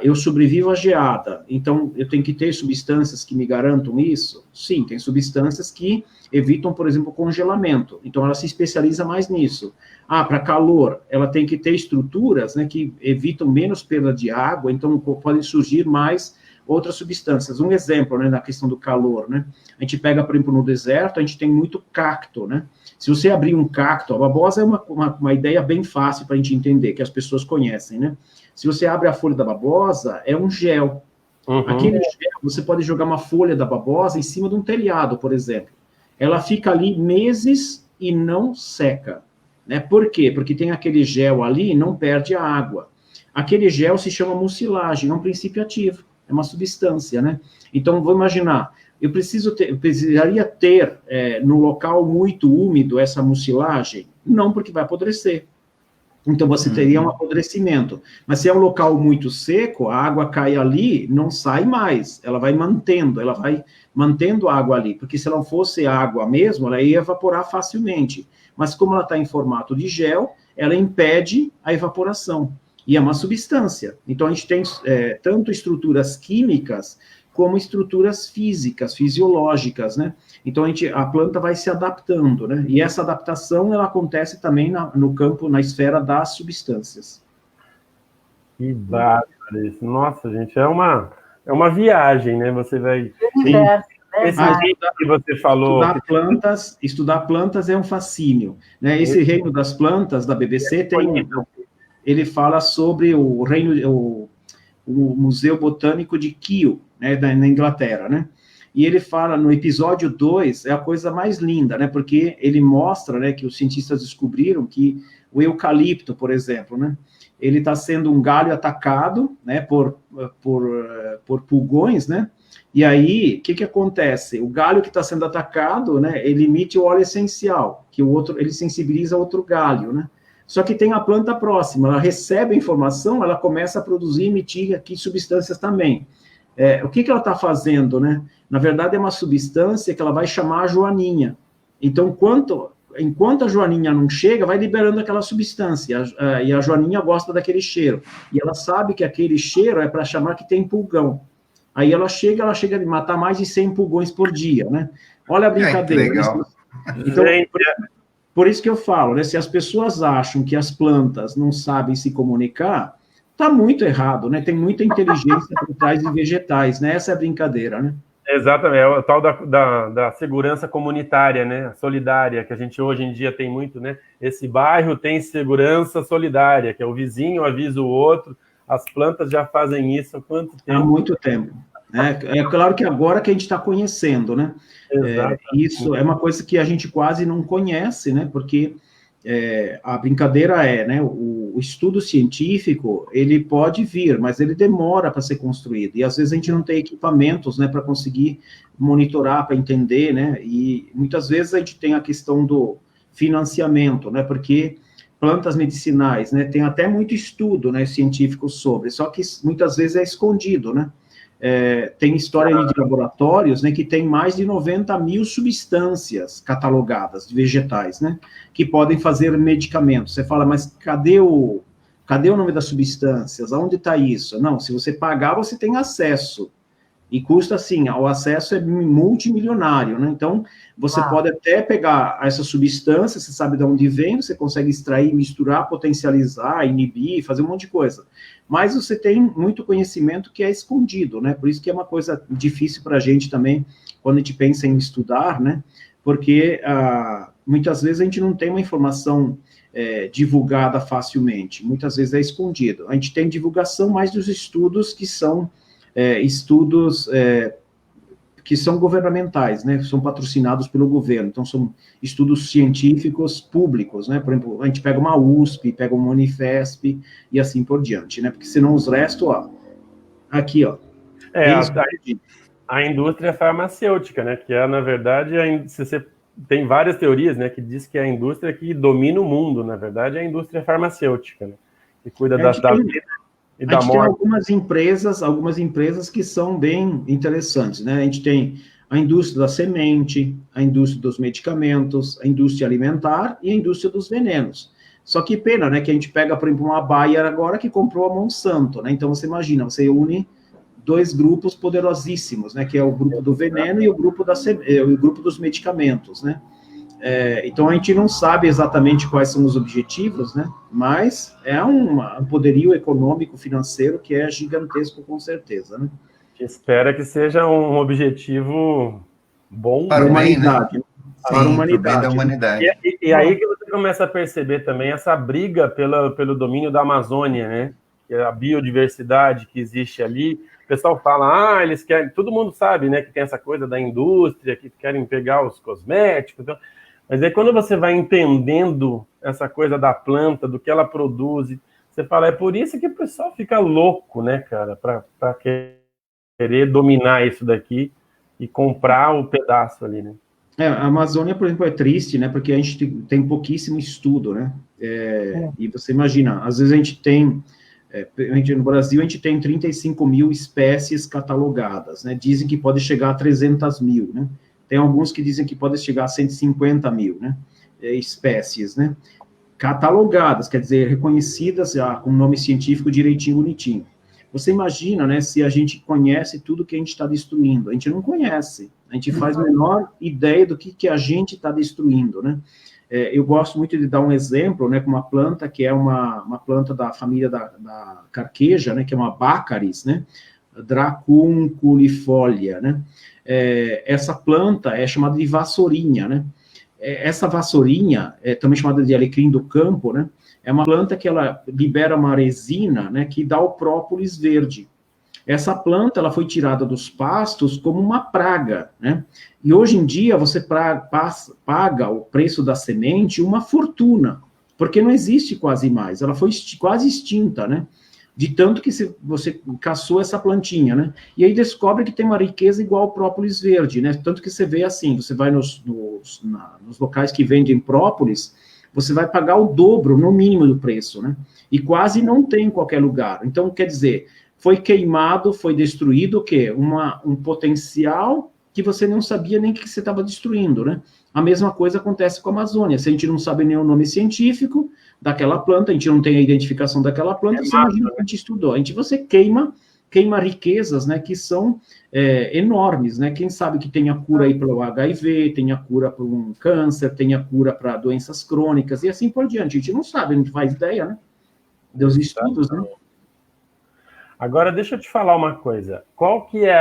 eu sobrevivo à geada, então eu tenho que ter substâncias que me garantam isso? Sim, tem substâncias que evitam, por exemplo, o congelamento, então ela se especializa mais nisso. Para calor, ela tem que ter estruturas, né, que evitam menos perda de água, então podem surgir mais outras substâncias. Um exemplo, né, na questão do calor, né? A gente pega, por exemplo, no deserto, a gente tem muito cacto, né? Se você abrir um cacto, a babosa é uma ideia bem fácil para a gente entender, que as pessoas conhecem, né? Se você abre a folha da babosa, é um gel. Aquele gel, você pode jogar uma folha da babosa em cima de um telhado, por exemplo. Ela fica ali meses e não seca, né? Por quê? Porque tem aquele gel ali e não perde a água. Aquele gel se chama mucilagem, é um princípio ativo. É uma substância, né? Então, vou imaginar, eu precisaria ter no local muito úmido essa mucilagem? Não, porque vai apodrecer. Então, você teria um apodrecimento. Mas se é um local muito seco, a água cai ali, não sai mais. Ela vai mantendo a água ali. Porque se ela não fosse água mesmo, ela ia evaporar facilmente. Mas como ela está em formato de gel, ela impede a evaporação. E é uma substância. Então, a gente tem tanto estruturas químicas como estruturas físicas, fisiológicas, né? Então, a planta vai se adaptando, né? E essa adaptação, ela acontece também no campo, na esfera das substâncias.
Que bárbaro isso. Nossa, gente, é uma viagem, né? Você vai... Esse que você falou...
Estudar plantas é um fascínio, né? Esse reino das plantas, da BBC, ele fala sobre o Museu Botânico de Kew, né, na Inglaterra, né? E ele fala, no episódio 2, é a coisa mais linda, né? Porque ele mostra, né, que os cientistas descobriram que o eucalipto, por exemplo, né? ele está sendo um galho atacado, né, por pulgões, né, e aí, o que acontece? O galho que está sendo atacado, né, ele emite o óleo essencial, que o outro, ele sensibiliza outro galho, né, só que tem a planta próxima, ela recebe a informação, ela começa a produzir e emitir aqui substâncias também. O que ela está fazendo, né? Na verdade, é uma substância que ela vai chamar a joaninha. Então, enquanto a joaninha não chega, vai liberando aquela substância, e a joaninha gosta daquele cheiro. E ela sabe que aquele cheiro é para chamar que tem pulgão. Aí ela chega a matar mais de 100 pulgões por dia, né? Olha a brincadeira.
Que legal.
Então, por isso que eu falo, né? Se as pessoas acham que as plantas não sabem se comunicar, está muito errado, né? Tem muita inteligência por trás de vegetais, né? Essa é a brincadeira, né?
Exatamente, é o tal da segurança comunitária, né? Solidária, que a gente hoje em dia tem muito, né? Esse bairro tem segurança solidária, que é o vizinho avisa o outro. As plantas já fazem isso há quanto tempo?
Há muito tempo. É claro que agora que a gente está conhecendo, né? Isso é uma coisa que a gente quase não conhece, né? Porque a brincadeira né? O estudo científico, ele pode vir, mas ele demora para ser construído. E às vezes a gente não tem equipamentos, né? Para conseguir monitorar, para entender, né? E muitas vezes a gente tem a questão do financiamento, né? Porque plantas medicinais, né? Tem até muito estudo, né? Científico sobre, só que muitas vezes é escondido, né? Tem história de laboratórios, né, que tem mais de 90 mil substâncias catalogadas de vegetais, né, que podem fazer medicamentos. Você fala, mas cadê o nome das substâncias? Aonde está isso? Não, se você pagar, você tem acesso. E custa, assim, o acesso é multimilionário, né? Então, você pode até pegar essa substância, você sabe de onde vem, você consegue extrair, misturar, potencializar, inibir, fazer um monte de coisa. Mas você tem muito conhecimento que é escondido, né? Por isso que é uma coisa difícil para a gente também, quando a gente pensa em estudar, né? Porque muitas vezes a gente não tem uma informação divulgada facilmente, muitas vezes é escondido. A gente tem divulgação mais dos estudos que são que são governamentais, né, são patrocinados pelo governo, então são estudos científicos públicos, né, por exemplo, a gente pega uma USP, pega uma Unifesp, e assim por diante, né, porque senão os restos, ó, aqui, ó.
A indústria farmacêutica, né, que é, na verdade, você tem várias teorias, né, que diz que é a indústria que domina o mundo, na verdade, é a indústria farmacêutica, né, que cuida da vida.
A gente tem algumas empresas que são bem interessantes, né? A gente tem a indústria da semente, a indústria dos medicamentos, a indústria alimentar e a indústria dos venenos. Só que pena, né? Que a gente pega, por exemplo, uma Bayer agora que comprou a Monsanto, né? Então, você imagina, você une dois grupos poderosíssimos, né? Que é o grupo do veneno e o grupo dos medicamentos, né? Então, a gente não sabe exatamente quais são os objetivos, né? Mas é um poderio econômico, financeiro, que é gigantesco, com certeza, né?
Espera que seja um objetivo bom
para a humanidade.
Né?
Para a humanidade. Da humanidade.
E aí que você começa a perceber também essa briga pelo domínio da Amazônia, né? Que é a biodiversidade que existe ali. O pessoal fala, eles querem... Todo mundo sabe, né? Que tem essa coisa da indústria, que querem pegar os cosméticos, então... Mas aí quando você vai entendendo essa coisa da planta, do que ela produz, você fala, é por isso que o pessoal fica louco, né, cara, para querer dominar isso daqui e comprar o pedaço ali, né?
A Amazônia, por exemplo, é triste, né, porque a gente tem pouquíssimo estudo, né, e você imagina, às vezes a gente tem, no Brasil a gente tem 35 mil espécies catalogadas, né, dizem que pode chegar a 300 mil, né, tem alguns que dizem que pode chegar a 150 mil, né, espécies, né, catalogadas, quer dizer, reconhecidas com nome científico direitinho, bonitinho. Você imagina, né, se a gente conhece tudo que a gente está destruindo. A gente não conhece, a gente faz a menor ideia do que a gente está destruindo, né. Eu gosto muito de dar um exemplo, né, com uma planta que é uma planta da família da carqueja, né, que é uma Baccharis, né, Dracunculifolia, né. Essa planta é chamada de vassourinha, né? Essa vassourinha, também chamada de alecrim do campo, né? É uma planta que ela libera uma resina, né? Que dá o própolis verde. Essa planta, ela foi tirada dos pastos como uma praga, né? E hoje em dia, você paga o preço da semente uma fortuna. porque não existe quase mais, ela foi quase extinta, né? De tanto que você caçou essa plantinha, né? E aí descobre que tem uma riqueza igual ao própolis verde, né? Tanto que você vê assim, você vai nos locais que vendem própolis, você vai pagar o dobro, no mínimo, do preço, né? E quase não tem em qualquer lugar. Então, quer dizer, foi queimado, foi destruído o quê? Um potencial que você não sabia nem que você estava destruindo, né? A mesma coisa acontece com a Amazônia. Se a gente não sabe nem o nome científico daquela planta, a gente não tem a identificação daquela planta, você imagina que a gente estudou. Você queima riquezas, né, que são enormes, né? Quem sabe que tem a cura aí para o HIV, tem a cura para um câncer, tem a cura para doenças crônicas, e assim por diante. A gente não sabe, a gente faz ideia, né? Dos estudos, né?
Agora, deixa eu te falar uma coisa. Qual que é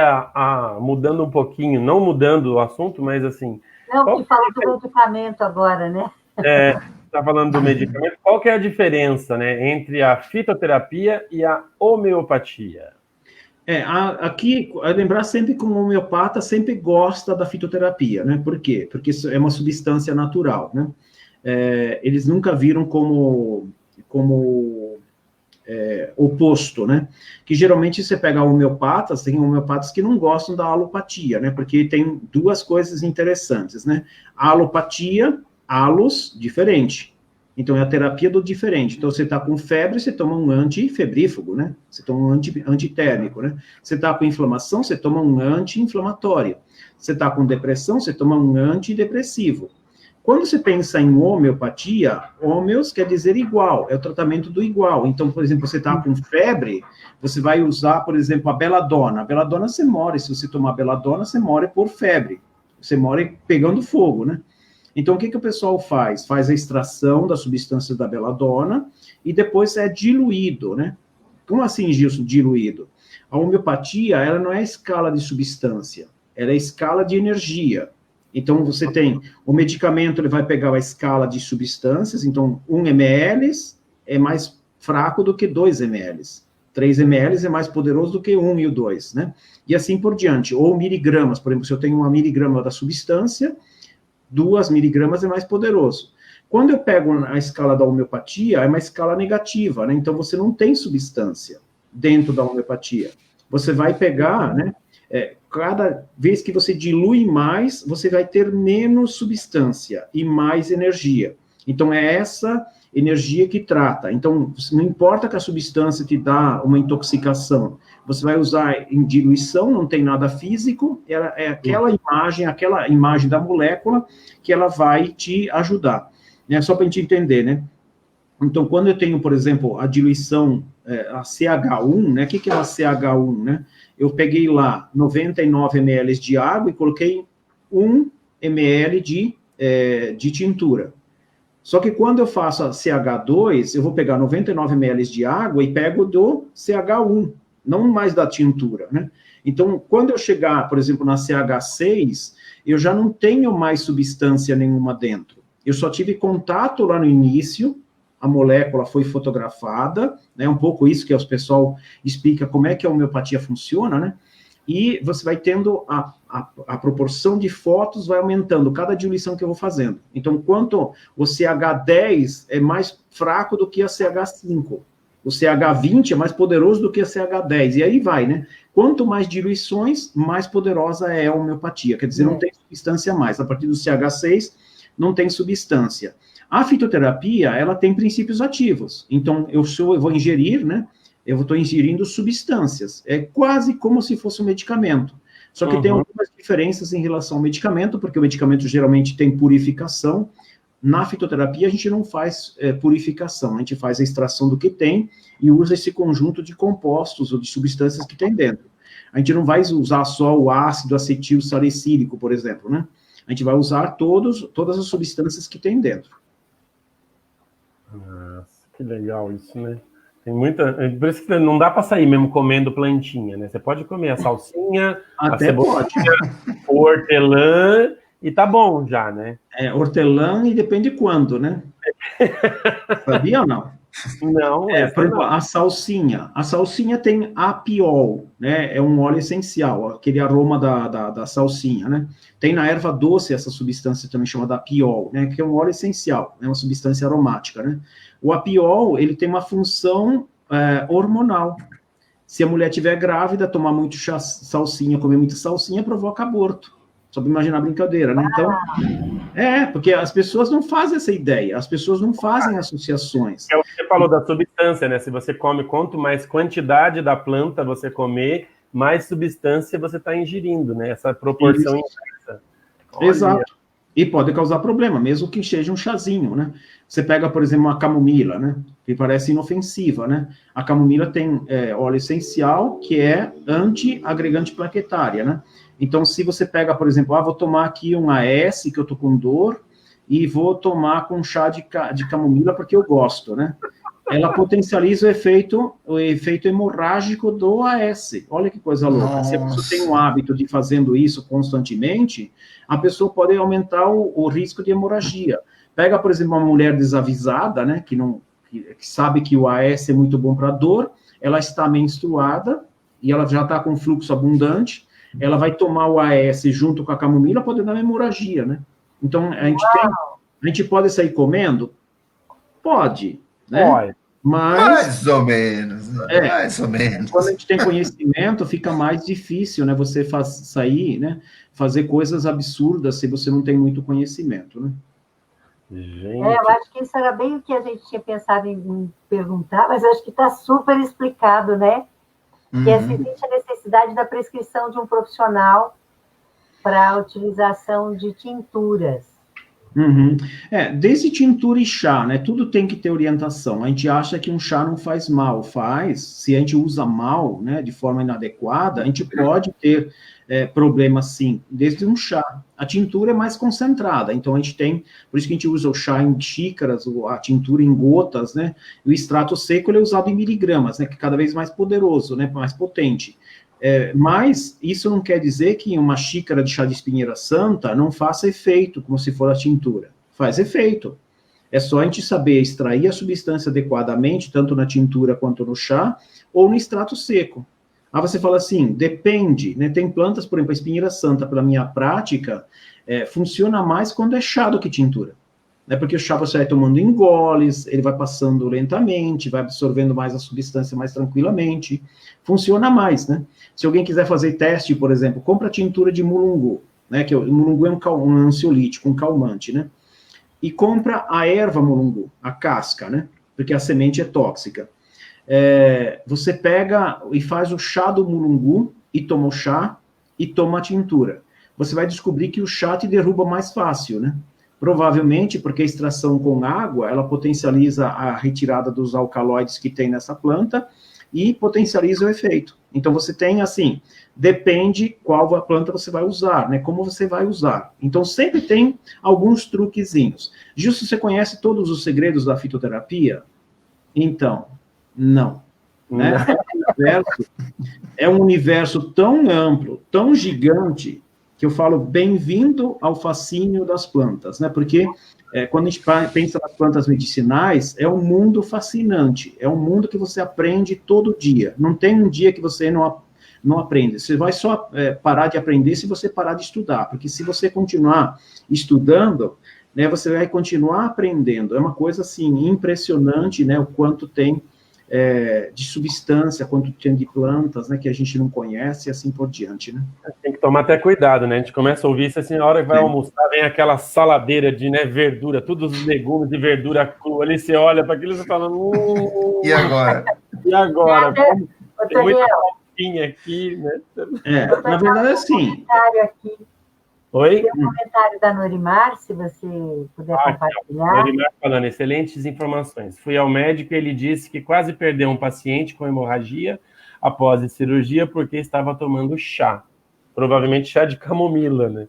mudando um pouquinho, não mudando o assunto, mas assim...
Não, que fala do medicamento agora, né?
Está falando do medicamento. Qual que é a diferença, né, entre a fitoterapia e a homeopatia?
Aqui, lembrar sempre que o homeopata sempre gosta da fitoterapia, né? Por quê? Porque isso é uma substância natural, né? Eles nunca viram como oposto, né? Que geralmente você pega homeopatas, tem homeopatas que não gostam da alopatia, né? Porque tem duas coisas interessantes, né? A alopatia, halos, diferente. Então, é a terapia do diferente. Então, você está com febre, você toma um antifebrífugo, né? Você toma um antitérmico, né? Você está com inflamação, você toma um anti-inflamatório. Você está com depressão, você toma um antidepressivo. Quando você pensa em homeopatia, homeos quer dizer igual, é o tratamento do igual. Então, por exemplo, você está com febre, você vai usar, por exemplo, a beladona. A beladona você morre, se você tomar beladona, você morre por febre. Você morre pegando fogo, né? Então, o que o pessoal faz? Faz a extração da substância da beladona e depois é diluído, né? Como assim, Gilson, diluído? A homeopatia, ela não é escala de substância, ela é escala de energia. Então, você tem o medicamento, ele vai pegar a escala de substâncias, então, 1 ml é mais fraco do que 2 ml. 3 ml é mais poderoso do que 1 e o 2, né? E assim por diante. Ou miligramas, por exemplo, se eu tenho 1 miligrama da substância, 2 miligramas é mais poderoso. Quando eu pego a escala da homeopatia, é uma escala negativa, né? Então, você não tem substância dentro da homeopatia. Você vai pegar, né? Cada vez que você dilui mais, você vai ter menos substância e mais energia. Então, é essa energia que trata. Então, não importa que a substância te dá uma intoxicação, você vai usar em diluição, não tem nada físico, é aquela imagem da molécula que ela vai te ajudar. Né? Só para a gente entender, né? Então, quando eu tenho, por exemplo, a diluição, a CH1, né? O que é uma CH1, né? Eu peguei lá 99 ml de água e coloquei 1 ml de tintura. Só que quando eu faço a CH2, eu vou pegar 99 ml de água e pego do CH1, não mais da tintura, né? Então, quando eu chegar, por exemplo, na CH6, eu já não tenho mais substância nenhuma dentro. Eu só tive contato lá no início, a molécula foi fotografada, né, um pouco isso que o pessoal explica como é que a homeopatia funciona, né, e você vai tendo a proporção de fotos vai aumentando, cada diluição que eu vou fazendo. Então, quanto o CH10 é mais fraco do que a CH5, o CH20 é mais poderoso do que a CH10, e aí vai, né, quanto mais diluições, mais poderosa é a homeopatia, quer dizer, não tem substância mais, a partir do CH6 não tem substância. A fitoterapia, ela tem princípios ativos. Então, eu vou ingerir, né? Eu estou ingerindo substâncias. É quase como se fosse um medicamento. Só que tem algumas diferenças em relação ao medicamento, porque o medicamento geralmente tem purificação. Na fitoterapia, a gente não faz purificação. A gente faz a extração do que tem e usa esse conjunto de compostos ou de substâncias que tem dentro. A gente não vai usar só o ácido acetil salicílico, por exemplo, né? A gente vai usar todas as substâncias que tem dentro.
Nossa, que legal isso, né? Tem muita... Por isso que não dá para sair mesmo comendo plantinha, né? Você pode comer a salsinha,
até
a cebolinha, o hortelã, e tá bom já, né?
Hortelã e depende quando, né? Sabia ou não?
Não,
Por exemplo, a salsinha tem apiol, né? É um óleo essencial, aquele aroma da salsinha, né? Tem na erva doce essa substância também chamada apiol, né? Que é um óleo essencial, é uma substância aromática, né? O apiol, ele tem uma função hormonal. Se a mulher estiver grávida, tomar muito salsinha, comer muita salsinha, provoca aborto. Só para imaginar a brincadeira, né? Então, porque as pessoas não fazem essa ideia, as pessoas não fazem associações.
É o que você falou da substância, né? Se você come, quanto mais quantidade da planta você comer, mais substância você está ingerindo, né? Essa proporção inversa.
Exato. E pode causar problema, mesmo que seja um chazinho, né? Você pega, por exemplo, uma camomila, né? Que parece inofensiva, né? A camomila tem óleo essencial, que é anti-agregante plaquetária, né? Então, se você pega, por exemplo, vou tomar aqui um AS, que eu tô com dor, e vou tomar com chá de camomila porque eu gosto, né? Ela potencializa o efeito hemorrágico do AS. Olha que coisa louca.
Nossa.
Se a pessoa tem um hábito de fazendo isso constantemente, a pessoa pode aumentar o risco de hemorragia. Pega, por exemplo, uma mulher desavisada, né, que sabe que o AS é muito bom para dor, ela está menstruada e ela já está com fluxo abundante, ela vai tomar o AS junto com a camomila, pode dar uma hemorragia, né? Então, a gente pode sair comendo? Pode, né?
Pode.
Mas,
mais ou menos. Mais ou menos.
Quando a gente tem conhecimento, fica mais difícil, né? Você sair, né? Fazer coisas absurdas se você não tem muito conhecimento, né?
Gente.
Eu acho que isso era bem o que a gente tinha pensado em perguntar, mas eu acho que está super explicado, né? Que existe a necessidade da prescrição de um profissional para a utilização de tinturas.
Desde tintura e chá, né? Tudo tem que ter orientação. A gente acha que um chá não faz mal, se a gente usa mal, né, de forma inadequada, a gente pode ter problemas sim, desde um chá. A tintura é mais concentrada, então a gente tem, por isso que a gente usa o chá em xícaras, a tintura em gotas, né? O extrato seco ele é usado em miligramas, né? Que é cada vez mais poderoso, né? Mais potente. Mas isso não quer dizer que uma xícara de chá de espinheira santa não faça efeito, como se for a tintura. Faz efeito. É só a gente saber extrair a substância adequadamente, tanto na tintura quanto no chá, ou no extrato seco. Você fala assim, depende, né? Tem plantas, por exemplo, a espinheira santa, pela minha prática, funciona mais quando é chá do que tintura. Né? Porque o chá você vai tomando em goles, ele vai passando lentamente, vai absorvendo mais a substância mais tranquilamente. Funciona mais, né? Se alguém quiser fazer teste, por exemplo, compra tintura de mulungu, né? Que o mulungu é um ansiolítico, um calmante, né? E compra a erva mulungu, a casca, né? Porque a semente é tóxica. Você pega e faz o chá do mulungu, e toma o chá, e toma a tintura. Você vai descobrir que o chá te derruba mais fácil, né? Provavelmente porque a extração com água, ela potencializa a retirada dos alcaloides que tem nessa planta, e potencializa o efeito. Então, você tem, assim, depende qual a planta você vai usar, né? Como você vai usar. Então, sempre tem alguns truquezinhos. Justo, você conhece todos os segredos da fitoterapia? Então, não. Né? É um universo tão amplo, tão gigante, que eu falo bem-vindo ao fascínio das plantas, né? Porque quando a gente pensa nas plantas medicinais, é um mundo fascinante, é um mundo que você aprende todo dia. Não tem um dia que você não aprende. Você vai só parar de aprender se você parar de estudar, porque se você continuar estudando, né, você vai continuar aprendendo. É uma coisa, assim, impressionante, né, o quanto tem de substância, quanto tem de plantas, né, que a gente não conhece, e assim por diante, né.
Tem que tomar até cuidado, né? A gente começa a ouvir isso assim, na hora que vai almoçar, vem aquela saladeira de, né, verdura, todos os legumes de verdura crua, ali você olha para aquilo e você fala,
e agora?
E agora? Tem muita palpinha aqui, né?
Na verdade, assim...
Oi?
Tem um comentário da Norimar, se você puder compartilhar.
Norimar falando, excelentes informações. Fui ao médico e ele disse que quase perdeu um paciente com hemorragia após a cirurgia porque estava tomando chá. Provavelmente chá de camomila, né?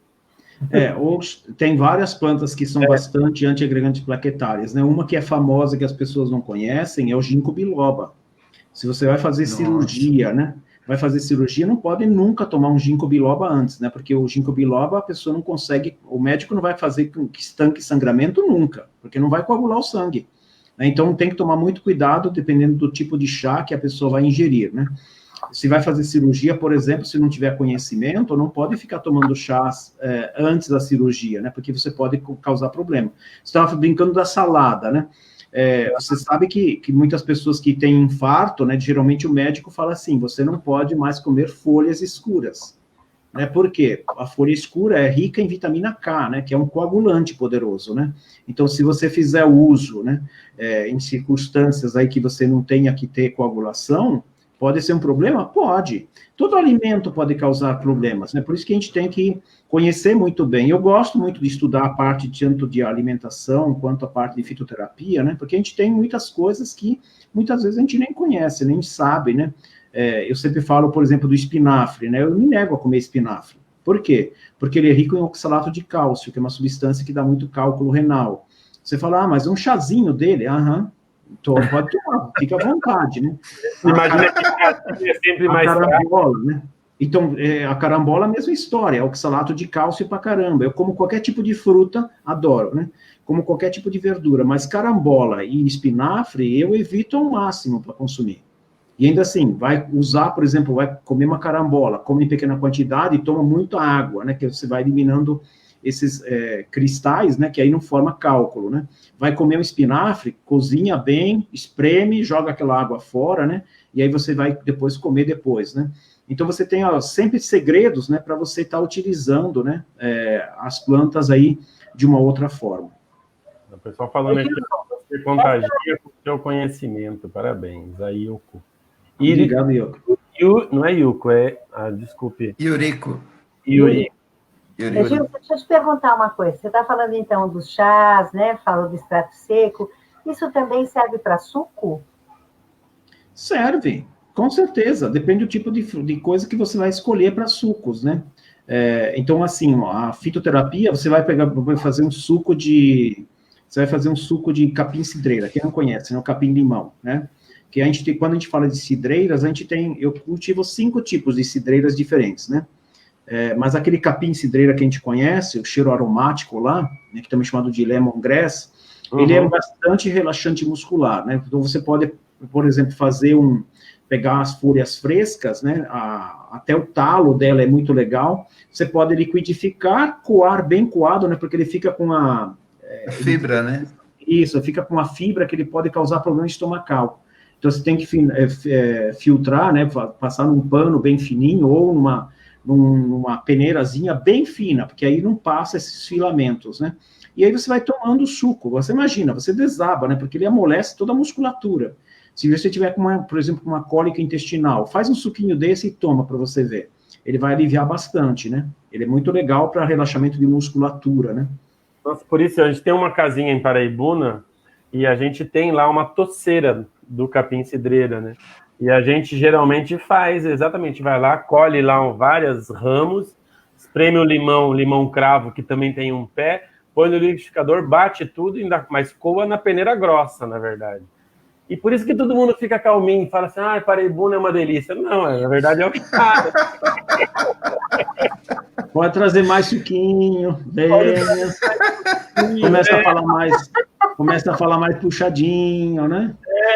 Tem várias plantas que são bastante antiagregantes plaquetárias, né? Uma que é famosa, que as pessoas não conhecem, é o ginkgo biloba. Se você vai fazer cirurgia, né? Vai fazer cirurgia, não pode nunca tomar um ginkgo biloba antes, né? Porque o ginkgo biloba, a pessoa não consegue, o médico não vai fazer que estanque sangramento nunca, porque não vai coagular o sangue. né? Então, tem que tomar muito cuidado, dependendo do tipo de chá que a pessoa vai ingerir, né? Se vai fazer cirurgia, por exemplo, se não tiver conhecimento, não pode ficar tomando chás antes da cirurgia, né? Porque você pode causar problema. Você estava brincando da salada, né? Você sabe que muitas pessoas que têm infarto, né? Geralmente o médico fala assim, você não pode mais comer folhas escuras, né? Por quê? A folha escura é rica em vitamina K, né? Que é um coagulante poderoso, né? Então, se você fizer uso, né? Em circunstâncias aí que você não tenha que ter coagulação, pode ser um problema? Pode. Todo alimento pode causar problemas, né? Por isso que a gente tem que conhecer muito bem. Eu gosto muito de estudar a parte tanto de alimentação quanto a parte de fitoterapia, né? Porque a gente tem muitas coisas que muitas vezes a gente nem conhece, nem sabe, né? Eu sempre falo, por exemplo, do espinafre, né? Eu me nego a comer espinafre. Por quê? Porque ele é rico em oxalato de cálcio, que é uma substância que dá muito cálculo renal. Você fala, mas um chazinho dele? Aham. Então, pode tomar, fica à vontade, né?
Imagina que é sempre mais
carambola, né? Então, a carambola é a mesma história, é oxalato de cálcio pra caramba. Eu como qualquer tipo de fruta, adoro, né? Como qualquer tipo de verdura, mas carambola e espinafre eu evito ao máximo para consumir. E ainda assim, vai usar, por exemplo, vai comer uma carambola, come em pequena quantidade e toma muita água, né? Que você vai eliminando esses cristais, né, que aí não forma cálculo, né? Vai comer um espinafre, cozinha bem, espreme, joga aquela água fora, né? E aí você vai depois comer depois, né? Então você tem sempre segredos, né, para você estar utilizando, né, as plantas aí de uma outra forma.
O pessoal falando aqui, você contagia com o seu conhecimento, parabéns, a Yuko.
Obrigado, Yuko.
Não é Yuko, desculpe.
Yuriko.
Yuri.
Gil, deixa eu te perguntar uma coisa. Você está falando, então, dos chás, né? Falou do extrato seco. Isso também serve para suco?
Serve, com certeza. Depende do tipo de coisa que você vai escolher para sucos, né? Então, assim, a fitoterapia, você vai fazer um suco de... Você vai fazer um suco de capim-cidreira. Quem não conhece, né? O capim-limão, né? Que quando a gente fala de cidreiras, eu cultivo 5 tipos de cidreiras diferentes, né? Mas aquele capim-cidreira que a gente conhece, o cheiro aromático lá, né, que também é chamado de lemongrass, ele é bastante relaxante muscular, né? Então você pode, por exemplo, pegar as folhas frescas, né? Até o talo dela é muito legal. Você pode liquidificar, coar bem coado, né? Porque ele fica com a
fibra, né?
Isso, fica com a fibra que ele pode causar problema estomacal. Então você tem que filtrar, né? Passar num pano bem fininho ou numa peneirazinha bem fina, porque aí não passa esses filamentos, né? E aí você vai tomando o suco. Você imagina, você desaba, né? Porque ele amolece toda a musculatura. Se você tiver, por exemplo, uma cólica intestinal, faz um suquinho desse e toma para você ver. Ele vai aliviar bastante, né? Ele é muito legal para relaxamento de musculatura, né?
Nossa, por isso, a gente tem uma casinha em Paraibuna e a gente tem lá uma toceira do capim-cidreira, né? E a gente geralmente vai lá, colhe lá vários ramos, espreme o limão cravo, que também tem um pé, põe no liquidificador, bate tudo, mas coa na peneira grossa, na verdade. E por isso que todo mundo fica calminho e fala assim, Paraibuna é uma delícia. Não, na verdade é o que tá.
Pode trazer mais suquinho, venha. Começa a falar mais puxadinho, né?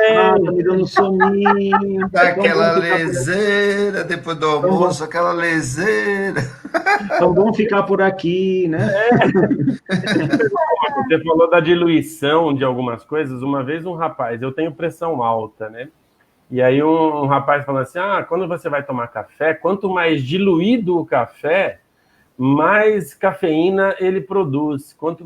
Tá me dando soninho.
Aquela leseira, depois do almoço, aquela leseira.
Então vamos ficar por aqui, né?
Você falou da diluição de algumas coisas. Uma vez eu tenho pressão alta, né? E aí um rapaz falou assim, quando você vai tomar café, quanto mais diluído o café, mais cafeína ele produz. Quanto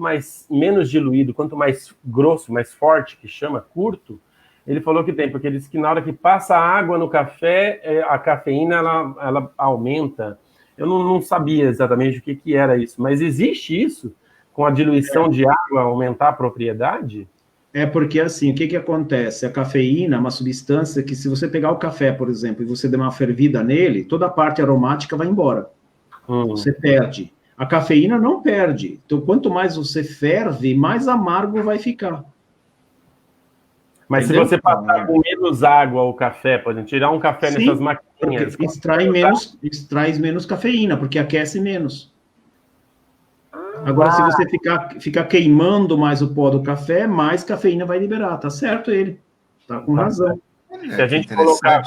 menos diluído, quanto mais grosso, mais forte, que chama, curto, ele falou que tem, porque ele disse que na hora que passa água no café, a cafeína ela aumenta. Eu não sabia exatamente o que era isso, mas existe isso? Com a diluição de água aumentar a propriedade?
É porque, assim, o que acontece? A cafeína é uma substância que, se você pegar o café, por exemplo, e você der uma fervida nele, toda a parte aromática vai embora. Você perde. A cafeína não perde. Então, quanto mais você ferve, mais amargo vai ficar.
Mas entendeu? Se você passar com menos água o café, pode tirar um café nessas maquininhas.
Extrai menos cafeína, porque aquece menos. Agora, se você ficar queimando mais o pó do café, mais cafeína vai liberar. Tá certo ele. Tá com razão.
Se a gente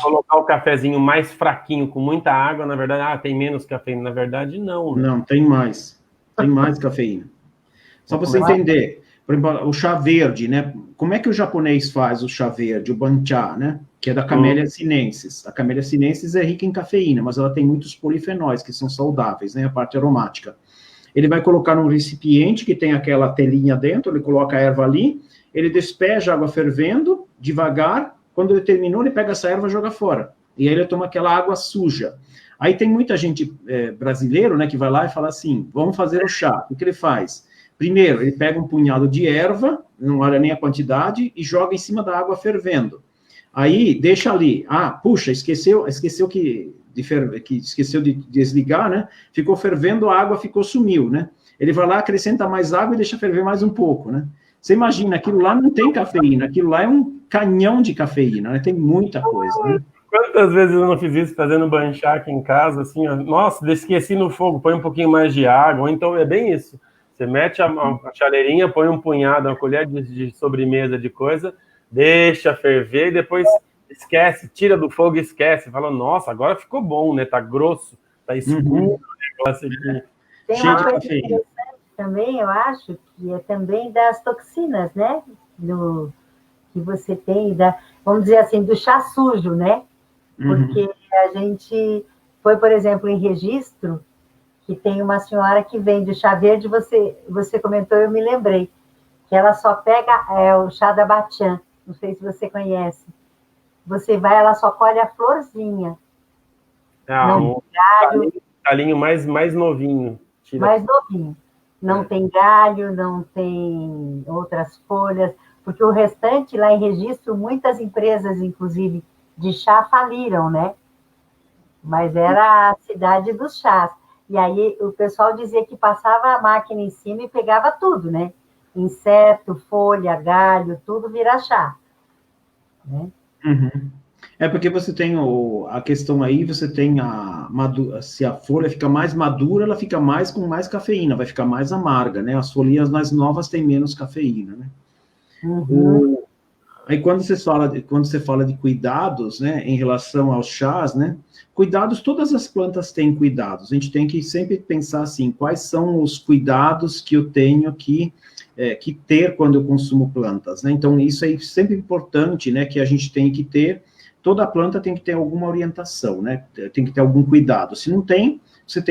colocar o cafezinho mais fraquinho, com muita água, na verdade, tem menos cafeína. Na verdade, não. Né?
Não, tem mais. Tem mais cafeína. Só para você entender. Por exemplo, o chá verde, né? Como é que o japonês faz o chá verde, o bancha, né? Que é da Camellia sinensis. A Camellia sinensis é rica em cafeína, mas ela tem muitos polifenóis, que são saudáveis, né? A parte aromática. Ele vai colocar num recipiente que tem aquela telinha dentro, ele coloca a erva ali, ele despeja a água fervendo, devagar, quando ele terminou, ele pega essa erva e joga fora. E aí ele toma aquela água suja. Aí tem muita gente brasileiro, né, que vai lá e fala assim, vamos fazer o chá. O que ele faz? Primeiro, ele pega um punhado de erva, não olha nem a quantidade, e joga em cima da água fervendo. Aí, deixa ali. Puxa, esqueceu de desligar, né? Ficou fervendo, a água sumiu, né? Ele vai lá, acrescenta mais água e deixa ferver mais um pouco, né? Você imagina, aquilo lá não tem cafeína, aquilo lá é um canhão de cafeína, né? Tem muita coisa, né?
Quantas vezes eu não fiz isso fazendo banchá aqui em casa, assim, ó, nossa, esqueci no fogo, põe um pouquinho mais de água, ou então é bem isso. Você mete a chaleirinha, põe um punhado, uma colher de sobremesa de coisa, deixa ferver e depois esquece, tira do fogo e esquece. Fala, nossa, agora ficou bom, né? Tá grosso, tá escuro o negócio aqui.
Tem uma coisa interessante também, eu acho, que é também das toxinas, né? Que você tem, vamos dizer assim, do chá sujo, né? Porque a gente foi, por exemplo, em Registro, que tem uma senhora que vende chá verde, você comentou, eu me lembrei, que ela só pega o chá da Bachan, não sei se você conhece. Você vai, ela só colhe a florzinha.
Um galinho mais novinho.
Mais novinho. Não tem galho, não tem outras folhas, porque o restante, lá em Registro, muitas empresas, inclusive, de chá faliram, né? Mas era a cidade dos chás. E aí o pessoal dizia que passava a máquina em cima e pegava tudo, né? Inseto, folha, galho, tudo vira chá. Né?
É porque você tem a questão aí, você tem se a folha fica mais madura, ela fica com mais cafeína, vai ficar mais amarga, né? As folhinhas mais novas têm menos cafeína, né? Aí quando você fala de cuidados, né, em relação aos chás, né, cuidados, todas as plantas têm cuidados, a gente tem que sempre pensar assim, quais são os cuidados que eu tenho que ter quando eu consumo plantas, né, então isso é sempre importante, né, que a gente tem que ter, toda planta tem que ter alguma orientação, né, tem que ter algum cuidado, se não tem, você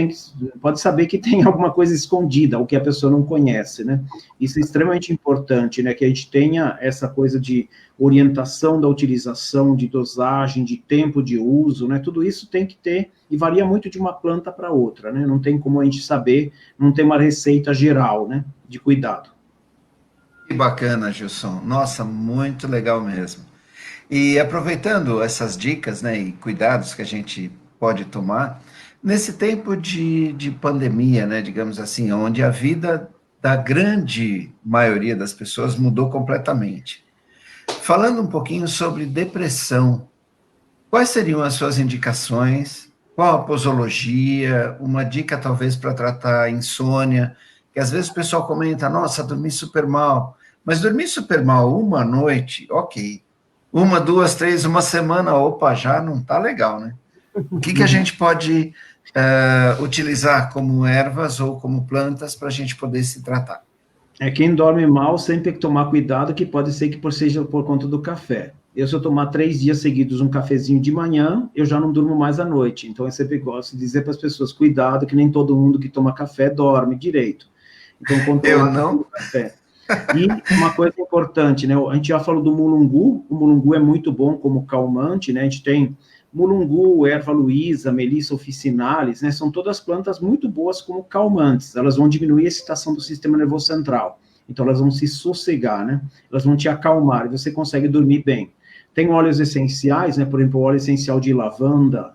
pode saber que tem alguma coisa escondida, ou que a pessoa não conhece, né? Isso é extremamente importante, né? Que a gente tenha essa coisa de orientação da utilização, de dosagem, de tempo de uso, né? Tudo isso tem que ter, e varia muito de uma planta para outra, né? Não tem como a gente saber, não tem uma receita geral, né? De cuidado.
Que bacana, Gilson. Nossa, muito legal mesmo. E aproveitando essas dicas, né, e cuidados que a gente pode tomar, nesse tempo de pandemia, né, digamos assim, onde a vida da grande maioria das pessoas mudou completamente. Falando um pouquinho sobre depressão, quais seriam as suas indicações? Qual a posologia? Uma dica talvez para tratar a insônia, que às vezes o pessoal comenta, nossa, dormi super mal. Mas dormir super mal uma noite, ok. 1, 2, 3, uma semana, opa, já não está legal, né? O que a gente pode utilizar como ervas ou como plantas para a gente poder se tratar?
Quem dorme mal sempre tem que tomar cuidado, que pode ser que seja por conta do café. Se eu tomar 3 dias seguidos um cafezinho de manhã, eu já não durmo mais à noite. Então, eu sempre gosto de dizer para as pessoas, cuidado, que nem todo mundo que toma café dorme direito. Então,
eu não.
Café. E uma coisa importante, né? A gente já falou do mulungu. O mulungu é muito bom como calmante, né? A gente tem mulungu, erva luísa, melissa officinalis, né? São todas plantas muito boas como calmantes. Elas vão diminuir a excitação do sistema nervoso central. Então, elas vão se sossegar, né? Elas vão te acalmar e você consegue dormir bem. Tem óleos essenciais, né? Por exemplo, o óleo essencial de lavanda,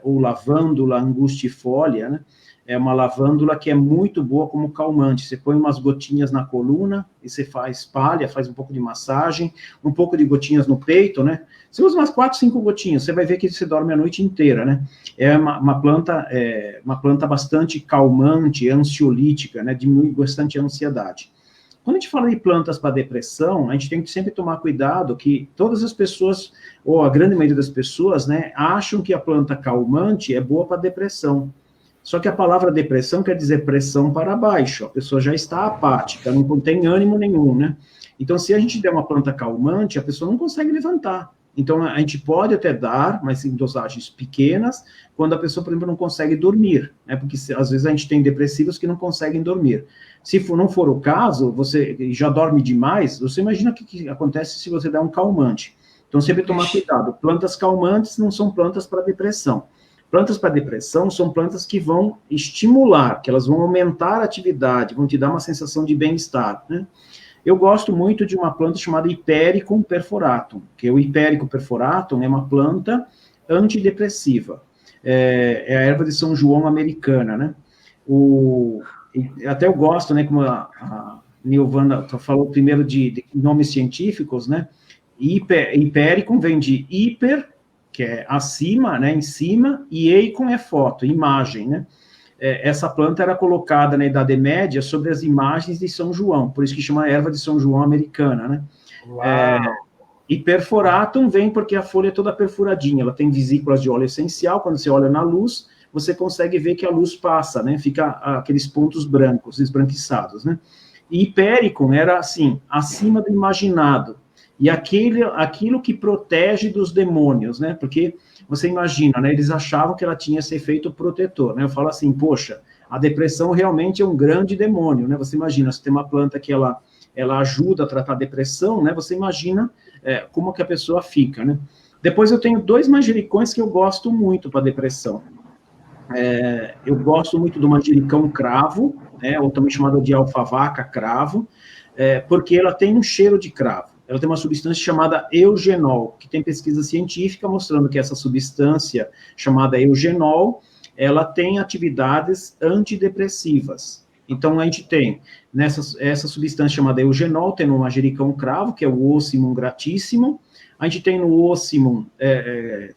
ou lavândula angustifolia, né? é uma lavândula que é muito boa como calmante. Você põe umas gotinhas na coluna e você espalha, faz um pouco de massagem, um pouco de gotinhas no peito, né? Você usa umas 4, 5 gotinhas, você vai ver que você dorme a noite inteira, né? É uma planta bastante calmante, ansiolítica, né? Diminui bastante a ansiedade. Quando a gente fala de plantas para depressão, a gente tem que sempre tomar cuidado que todas as pessoas, ou a grande maioria das pessoas, né, acham que a planta calmante é boa para depressão. Só que a palavra depressão quer dizer pressão para baixo, a pessoa já está apática, não tem ânimo nenhum, né? Então, se a gente der uma planta calmante, a pessoa não consegue levantar. Então, a gente pode até dar, mas em dosagens pequenas, quando a pessoa, por exemplo, não consegue dormir, né? Porque às vezes a gente tem depressivos que não conseguem dormir. Se não for o caso, você já dorme demais, você imagina o que acontece se você der um calmante. Então, sempre tomar cuidado. Plantas calmantes não são plantas para depressão. Plantas para depressão são plantas que vão estimular, que elas vão aumentar a atividade, vão te dar uma sensação de bem-estar, né? Eu gosto muito de uma planta chamada Hipericum perforatum, que o Hipericum perforatum é uma planta antidepressiva. É a erva de São João americana, né? Até eu gosto, né, como a Nilvana falou primeiro de nomes científicos, né? Hipericum vem de hiper, que é acima, né, em cima, e eicum é foto, imagem, né? Essa planta era colocada na Idade Média sobre as imagens de São João, por isso que chama erva de São João americana, né? E perforatum vem porque a folha é toda perfuradinha, ela tem vesículas de óleo essencial, quando você olha na luz, você consegue ver que a luz passa, né? Fica aqueles pontos brancos, esbranquiçados, né? E Hipericum era, assim, acima do imaginado, e aquilo que protege dos demônios, né? Porque você imagina, né? Eles achavam que ela tinha esse efeito protetor, né? Eu falo assim, poxa, a depressão realmente é um grande demônio, né? Você imagina, se tem uma planta que ela ajuda a tratar a depressão, né? Você imagina como que a pessoa fica, né? Depois eu tenho 2 manjericões que eu gosto muito para depressão. Eu gosto muito do manjericão cravo, né? Ou também chamado de alfavaca cravo, porque ela tem um cheiro de cravo. Ela tem uma substância chamada eugenol, que tem pesquisa científica mostrando que essa substância chamada eugenol, ela tem atividades antidepressivas. Então, a gente tem essa substância chamada eugenol, tem no manjericão cravo, que é o Ocimum gratissimum. A gente tem no Ocimum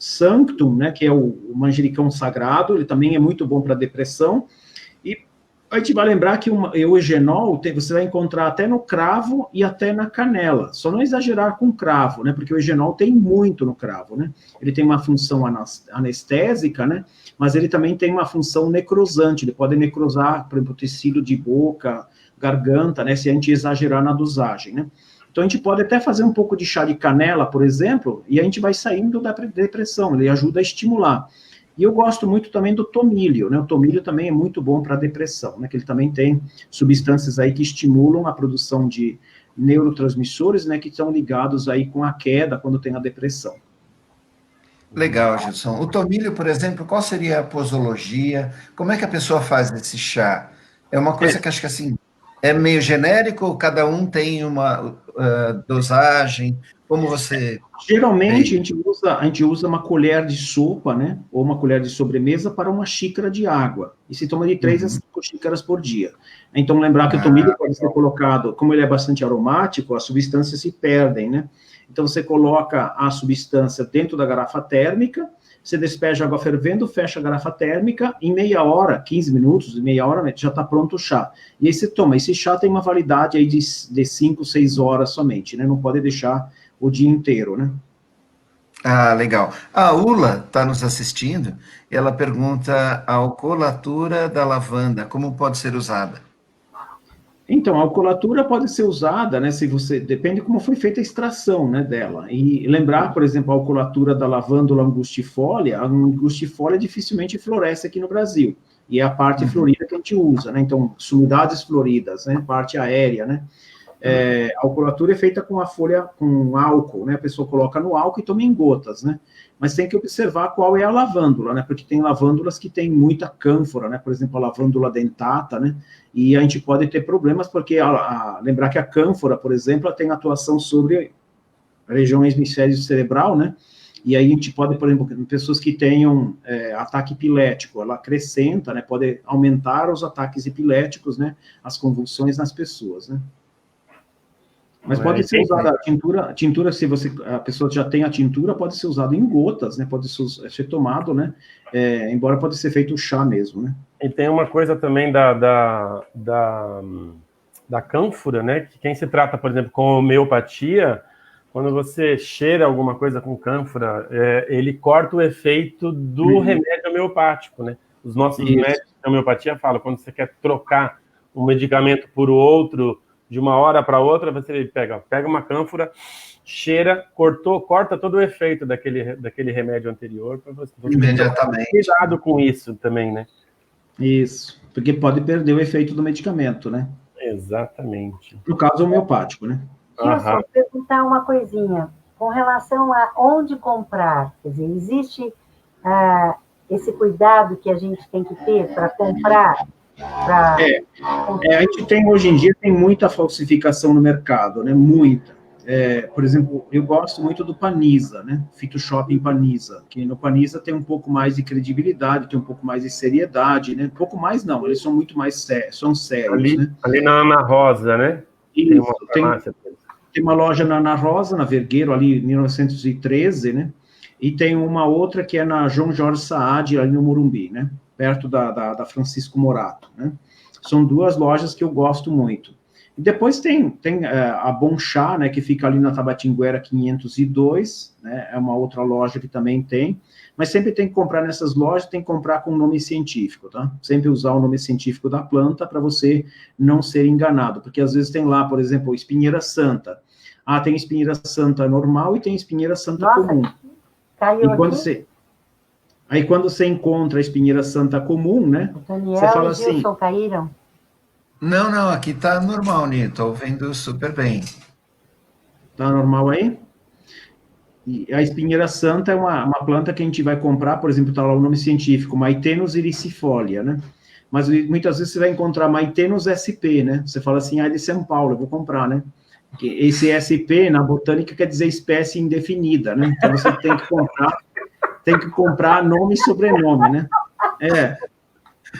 sanctum, né, que é o manjericão sagrado, ele também é muito bom para depressão. E a gente vai lembrar que o eugenol você vai encontrar até no cravo e até na canela. Só não exagerar com o cravo, né? Porque o eugenol tem muito no cravo, né? Ele tem uma função anestésica, né? Mas ele também tem uma função necrosante. Ele pode necrosar, por exemplo, tecido de boca, garganta, né? Se a gente exagerar na dosagem, né? Então a gente pode até fazer um pouco de chá de canela, por exemplo, e a gente vai saindo da depressão. Ele ajuda a estimular. E eu gosto muito também do tomilho, né? O tomilho também é muito bom para depressão, né? Que ele também tem substâncias aí que estimulam a produção de neurotransmissores, né? Que estão ligados aí com a queda quando tem a depressão.
Legal, Gilson. O tomilho, por exemplo, qual seria a posologia? Como é que a pessoa faz esse chá? É uma coisa que acho que assim, é meio genérico, cada um tem uma dosagem, como você...
Geralmente a gente usa uma colher de sopa, né, ou uma colher de sobremesa para uma xícara de água, e se toma de 3 a 5 xícaras por dia. Então lembrar que o tomilho pode ser colocado, como ele é bastante aromático, as substâncias se perdem, né, então você coloca a substância dentro da garrafa térmica, você despeja a água fervendo, fecha a garrafa térmica, em meia hora, 15 minutos, meia hora, já está pronto o chá. E aí você toma. Esse chá tem uma validade aí de 5, 6 horas somente, né? Não pode deixar o dia inteiro, né?
Ah, legal. A Ula está nos assistindo, e ela pergunta a alcoolatura da lavanda, como pode ser usada?
Então, a alcoolatura pode ser usada, né, depende como foi feita a extração, né, dela. E lembrar, por exemplo, a alcoolatura da lavândula angustifolia, a angustifolia dificilmente floresce aqui no Brasil, e é a parte florida que a gente usa, né, então, sumidades floridas, né, parte aérea, né. A alcoolatura é feita com a folha, com álcool, né, a pessoa coloca no álcool e toma em gotas, né, mas tem que observar qual é a lavândula, né, porque tem lavândulas que tem muita cânfora, né, por exemplo, a lavândula dentata, né, e a gente pode ter problemas, porque lembrar que a cânfora, por exemplo, ela tem atuação sobre a região hemisfério cerebral, né, E aí a gente pode, por exemplo, pessoas que tenham ataque epilético, ela acrescenta, né, pode aumentar os ataques epiléticos, né, as convulsões nas pessoas, né. Mas pode ser usada a tintura, se a pessoa já tem a tintura, pode ser usada em gotas, né, pode ser tomado, né, embora pode ser feito chá mesmo, né.
E tem uma coisa também da cânfora, né, que quem se trata, por exemplo, com homeopatia, quando você cheira alguma coisa com cânfora, ele corta o efeito do remédio homeopático, né. Os nossos médicos de homeopatia falam, quando você quer trocar um medicamento por outro, de uma hora para outra, você pega uma cânfora, cheira, corta todo o efeito daquele remédio anterior. Você
imediatamente.
Cuidado com isso também, né?
Isso, porque pode perder o efeito do medicamento, né?
Exatamente.
No caso homeopático, né?
Gilson, perguntar uma coisinha. Com relação a onde comprar, quer dizer, existe esse cuidado que a gente tem que ter para comprar?
A gente tem, hoje em dia, tem muita falsificação no mercado, né? Muita. Por exemplo, eu gosto muito do Panisa, né? Phytoshopping Panisa, que no Panisa tem um pouco mais de credibilidade, tem um pouco mais de seriedade, né? Um pouco mais não, eles são muito mais sérios, né?
Ali na Ana Rosa, né?
Isso, tem uma loja na Ana Rosa, na Vergueiro, ali em 1913, né? E tem uma outra que é na João Jorge Saad, ali no Morumbi, né? Perto da Francisco Morato, né? São duas lojas que eu gosto muito. E depois tem a Bom Chá, né, que fica ali na Tabatinguera 502, né, é uma outra loja que também tem, mas sempre tem que comprar nessas lojas, tem que comprar com o nome científico, tá? Sempre usar o nome científico da planta para você não ser enganado, porque às vezes tem lá, por exemplo, espinheira santa. Tem espinheira santa normal e tem espinheira santa comum.
Caiu
e quando Aí, quando você encontra a espinheira santa comum, né?
Daniel
você fala
e Gilson
assim...
caíram?
Não, aqui tá normal, Nito. Estou ouvindo super bem.
Tá normal aí? E a espinheira santa é uma planta que a gente vai comprar, por exemplo, tá lá o nome científico, Maitenus iricifolia, né? Mas muitas vezes você vai encontrar Maitenus SP, né? Você fala assim, é de São Paulo, eu vou comprar, né? Porque esse SP, na botânica, quer dizer espécie indefinida, né? Então, você tem que comprar nome e sobrenome, né? É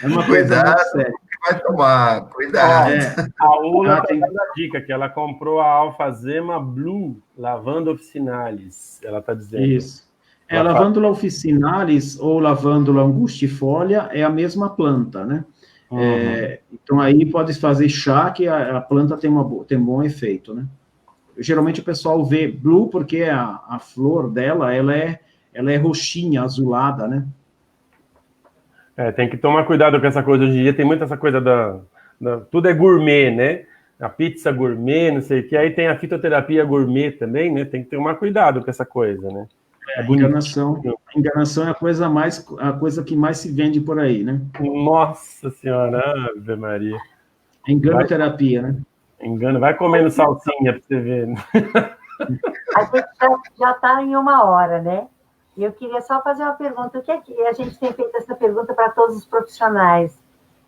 uma coisa muito séria.
Vai tomar, cuidado.
A Ula tem uma dica, que ela comprou a Alfazema Blue Lavanda officinalis, ela está dizendo.
Isso. Lavandula officinalis ou Lavandula angustifolia é a mesma planta, né? Então, aí pode fazer chá, que a planta tem bom efeito, né? Geralmente o pessoal vê blue porque a flor dela, ela é roxinha, azulada, né?
Tem que tomar cuidado com essa coisa. Hoje em dia tem muita essa coisa tudo é gourmet, né? A pizza gourmet, não sei o que. Aí tem a fitoterapia gourmet também, né? Tem que tomar cuidado com essa coisa, né?
Enganação é a coisa que mais se vende por aí, né?
Nossa Senhora, Ave Maria.
Enganoterapia, né?
Engano, vai comendo salsinha para você ver.
A gente já está em 1 hora, né? E eu queria só fazer uma pergunta. O que é que a gente tem feito essa pergunta para todos os profissionais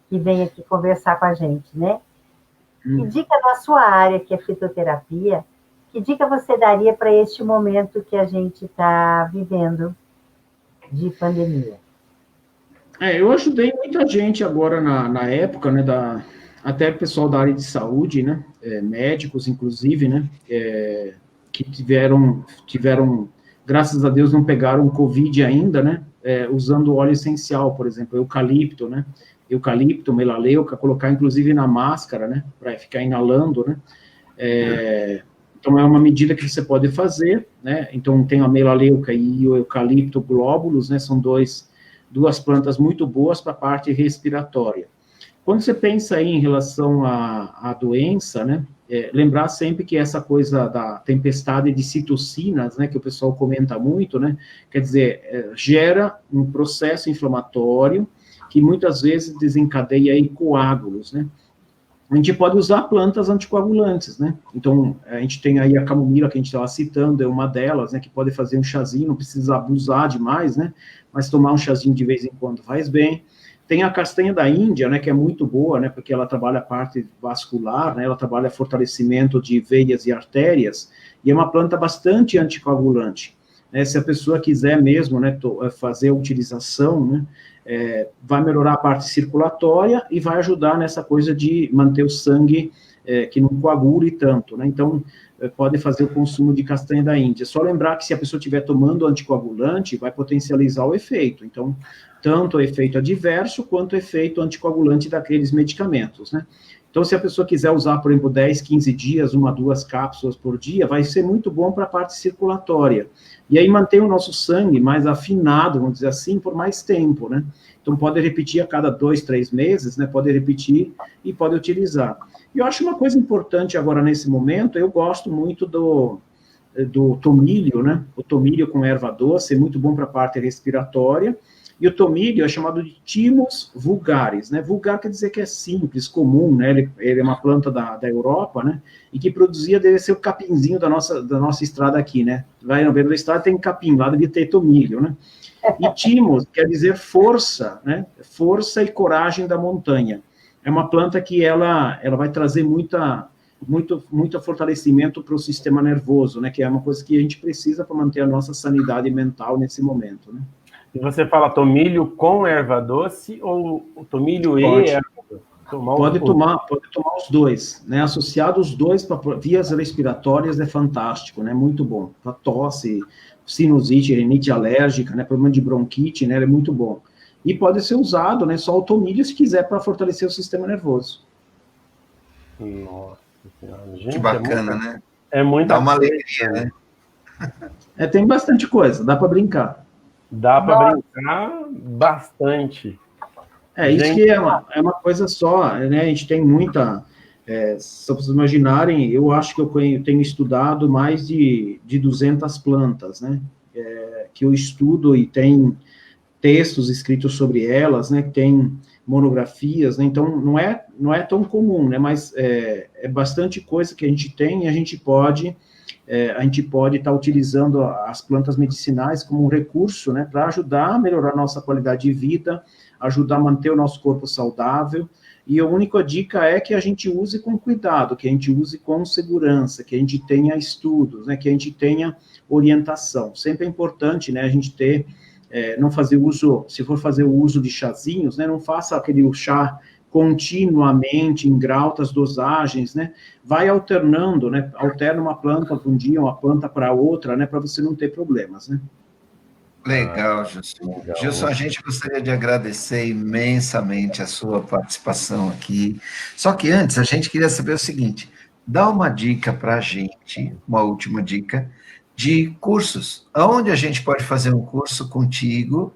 que vêm aqui conversar com a gente, né? Que dica da sua área, que é fitoterapia, que dica você daria para este momento que a gente está vivendo de pandemia?
Eu ajudei muita gente agora na época, né, até o pessoal da área de saúde, né, médicos, inclusive, né, que tiveram, graças a Deus, não pegaram Covid ainda, né, usando óleo essencial, por exemplo, eucalipto, né, melaleuca, colocar inclusive na máscara, né, para ficar inalando, né, então é uma medida que você pode fazer, né, então tem a melaleuca e o eucalipto glóbulos, né, são duas plantas muito boas para a parte respiratória. Quando você pensa aí em relação à doença, né, lembrar sempre que essa coisa da tempestade de citocinas, né, que o pessoal comenta muito, né, quer dizer, gera um processo inflamatório que muitas vezes desencadeia aí coágulos, né. A gente pode usar plantas anticoagulantes, né, então a gente tem aí a camomila que a gente estava citando, é uma delas, né, que pode fazer um chazinho, não precisa abusar demais, né, mas tomar um chazinho de vez em quando faz bem. Tem a castanha da Índia, né, que é muito boa, né, porque ela trabalha a parte vascular, né, ela trabalha fortalecimento de veias e artérias, e é uma planta bastante anticoagulante. né, se a pessoa quiser mesmo, né, fazer a utilização, né, vai melhorar a parte circulatória e vai ajudar nessa coisa de manter o sangue que não coagule tanto, né? Então, pode fazer o consumo de castanha da Índia. Só lembrar que se a pessoa estiver tomando anticoagulante, vai potencializar o efeito. Então, tanto o efeito adverso, quanto o efeito anticoagulante daqueles medicamentos, né? Então, se a pessoa quiser usar, por exemplo, 10, 15 dias, 1, 2 cápsulas por dia, vai ser muito bom para a parte circulatória. E aí mantém o nosso sangue mais afinado, vamos dizer assim, por mais tempo, né? Então, pode repetir a cada 2, 3 meses, né? Pode repetir e pode utilizar. E eu acho uma coisa importante agora, nesse momento, eu gosto muito do tomilho, né? O tomilho com erva doce é muito bom para a parte respiratória. E o tomilho é chamado de Thymus vulgaris, né? Vulgar quer dizer que é simples, comum, né? Ele é uma planta da Europa, né? E que produzia, deve ser o capinzinho da nossa estrada aqui, né? Vai no meio da estrada tem capim, lá deve ter tomilho, né? E Thymus quer dizer força, né? Força e coragem da montanha. É uma planta que ela vai trazer muito fortalecimento para o sistema nervoso, né? Que é uma coisa que a gente precisa para manter a nossa sanidade mental nesse momento, né?
E você fala tomilho com erva doce ou tomilho
Pode.
e erva doce?
Pode tomar os dois, né? Associado os dois para vias respiratórias é fantástico, né? Muito bom. Para tosse, sinusite, rinite alérgica, né? Problema de bronquite, né? É muito bom. E pode ser usado, né? Só o tomilho se quiser para fortalecer o sistema nervoso.
Nossa Senhora, gente,
Que bacana, né?
É muita
Dá uma
coisa,
alegria, né?
Tem bastante coisa, dá para brincar.
Dá para brincar bastante.
Isso que é uma coisa só, né? A gente tem muita... só para vocês imaginarem, eu acho que eu tenho estudado mais de 200 plantas, né? Que eu estudo e tem textos escritos sobre elas, né? Tem monografias, né? Então, não é tão comum, né? Mas é bastante coisa que a gente tem e a gente pode estar utilizando as plantas medicinais como um recurso, né, para ajudar a melhorar a nossa qualidade de vida, ajudar a manter o nosso corpo saudável, e a única dica é que a gente use com cuidado, que a gente use com segurança, que a gente tenha estudos, né, que a gente tenha orientação. Sempre é importante, né, a gente ter, não fazer uso, se for fazer o uso de chazinhos, né, não faça aquele chá continuamente em altas dosagens, né? Vai alternando, né? Alterna uma planta para um dia, uma planta para outra, né? Para você não ter problemas, né?
Legal, Gilson. Gilson, a gente gostaria de agradecer imensamente a sua participação aqui. Só que antes, a gente queria saber o seguinte: dá uma dica para a gente, uma última dica, de cursos. Aonde a gente pode fazer um curso contigo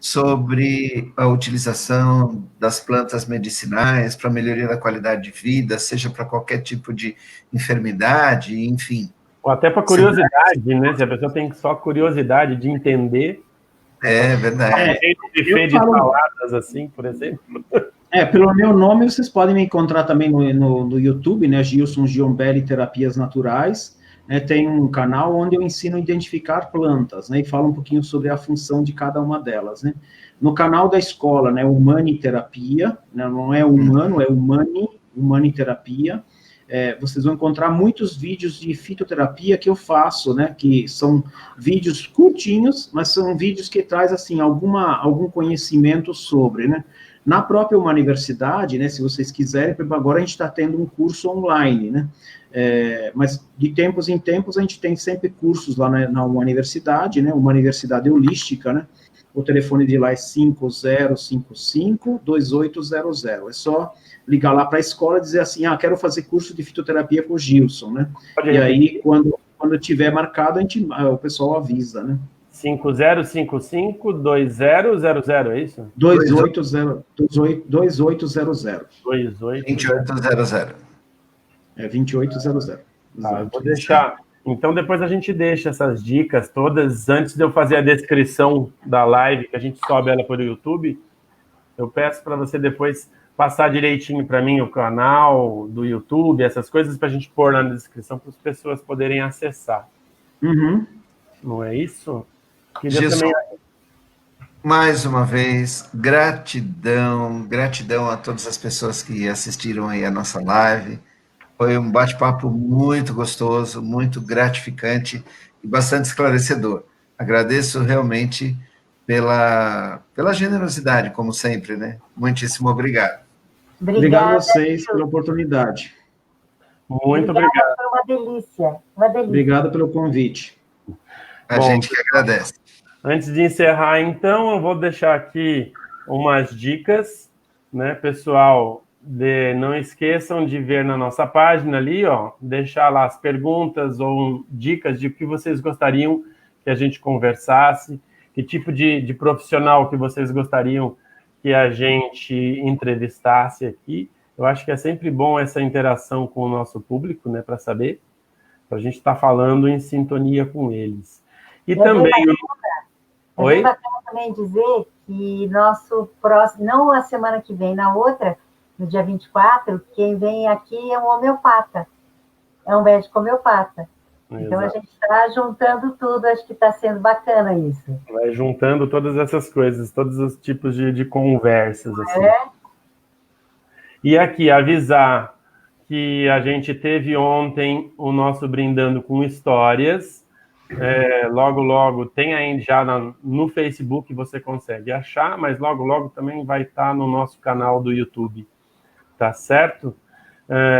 sobre a utilização das plantas medicinais para melhoria da qualidade de vida, seja para qualquer tipo de enfermidade, enfim.
Ou até para curiosidade, né? Se a pessoa tem só curiosidade de entender.
É verdade.
De saladas, assim, por exemplo.
Pelo meu nome, vocês podem me encontrar também no YouTube, né? Gilson Giombelli Terapias Naturais. Tem um canal onde eu ensino a identificar plantas, né, e falo um pouquinho sobre a função de cada uma delas, né. No canal da escola, né, Humaniterapia, né, não é humano, é Humaniterapia, vocês vão encontrar muitos vídeos de fitoterapia que eu faço, né, que são vídeos curtinhos, mas são vídeos que traz, assim, algum conhecimento sobre, né. Na própria universidade, né, se vocês quiserem, agora a gente está tendo um curso online, né, mas de tempos em tempos a gente tem sempre cursos lá na universidade, né, uma universidade holística, né, o telefone de lá é 5055-2800, é só ligar lá para a escola e dizer assim, quero fazer curso de fitoterapia com o Gilson, né, e aí quando tiver marcado, o pessoal avisa, né.
5055-2000, é isso?
2800.
2800.
2800.
Eu vou deixar. Então, depois a gente deixa essas dicas todas. Antes de eu fazer a descrição da live, que a gente sobe ela para o YouTube, eu peço para você depois passar direitinho para mim o canal do YouTube, essas coisas, para a gente pôr na descrição para as pessoas poderem acessar.
Uhum.
Não é isso?
Gilson, mais uma vez, gratidão a todas as pessoas que assistiram aí a nossa live. Foi um bate-papo muito gostoso, muito gratificante e bastante esclarecedor. Agradeço realmente pela generosidade, como sempre, né? Muitíssimo obrigado.
Obrigado a vocês pela oportunidade.
Muito obrigado.
Foi uma delícia, uma delícia.
Obrigado pelo convite.
A gente que agradece.
Antes de encerrar, então, eu vou deixar aqui umas dicas, né, pessoal? Não esqueçam de ver na nossa página ali, ó, deixar lá as perguntas ou dicas de o que vocês gostariam que a gente conversasse, que tipo de profissional que vocês gostariam que a gente entrevistasse aqui. Eu acho que é sempre bom essa interação com o nosso público, né, para saber, para a gente estar falando em sintonia com eles. E também...
É bacana também dizer que nosso próximo, não a semana que vem, na outra, no dia 24, quem vem aqui é um homeopata, é um médico homeopata. Então, a gente está juntando tudo, acho que está sendo bacana isso.
Vai juntando todas essas coisas, todos os tipos de conversas. Assim. E aqui, avisar que a gente teve ontem o nosso Brindando com Histórias. Logo, logo, tem aí já no Facebook, você consegue achar, mas logo, logo também vai estar no nosso canal do YouTube. Tá certo?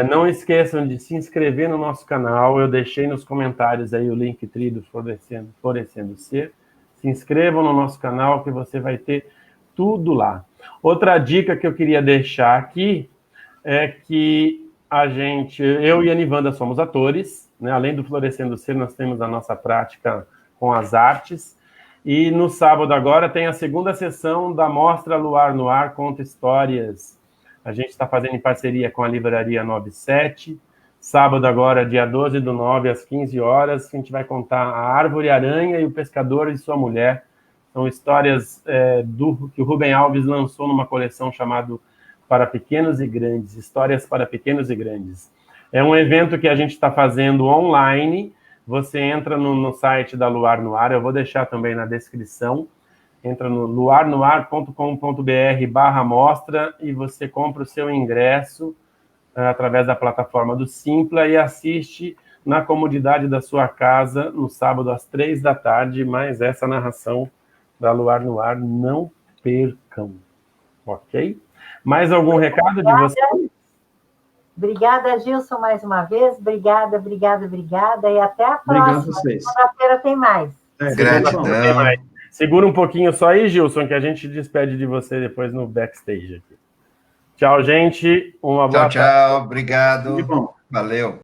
Não esqueçam de se inscrever no nosso canal. Eu deixei nos comentários aí o Linktree do Florescendo Ser. Se inscrevam no nosso canal que você vai ter tudo lá. Outra dica que eu queria deixar aqui é que eu e a Nivanda somos atores, né? Além do Florescendo Ser, nós temos a nossa prática com as artes. E no sábado agora tem a segunda sessão da Mostra Luar no Ar, Conta Histórias. A gente está fazendo em parceria com a Livraria 97. Sábado agora, dia 12/9, às 15 horas, a gente vai contar A Árvore Aranha e o Pescador e Sua Mulher. São histórias que o Rubem Alves lançou numa coleção chamada Para Pequenos e Grandes, Histórias para Pequenos e Grandes. É um evento que a gente está fazendo online. Você entra no site da Luar no Ar, eu vou deixar também na descrição. Entra no luarnoar.com.br/mostra e você compra o seu ingresso através da plataforma do Simpla e assiste na comodidade da sua casa no sábado às 3 da tarde, mas essa narração da Luar no Ar não percam, ok? Mais algum recado de vocês?
Obrigada, Gilson, mais uma vez. Obrigada. E até a próxima.
Obrigado a vocês.
Segunda-feira tem mais.
Gratidão.
Segura um pouquinho só aí, Gilson, que a gente despede de você depois no backstage aqui. Tchau, gente. Uma boa tarde.
Tchau. Obrigado. Valeu.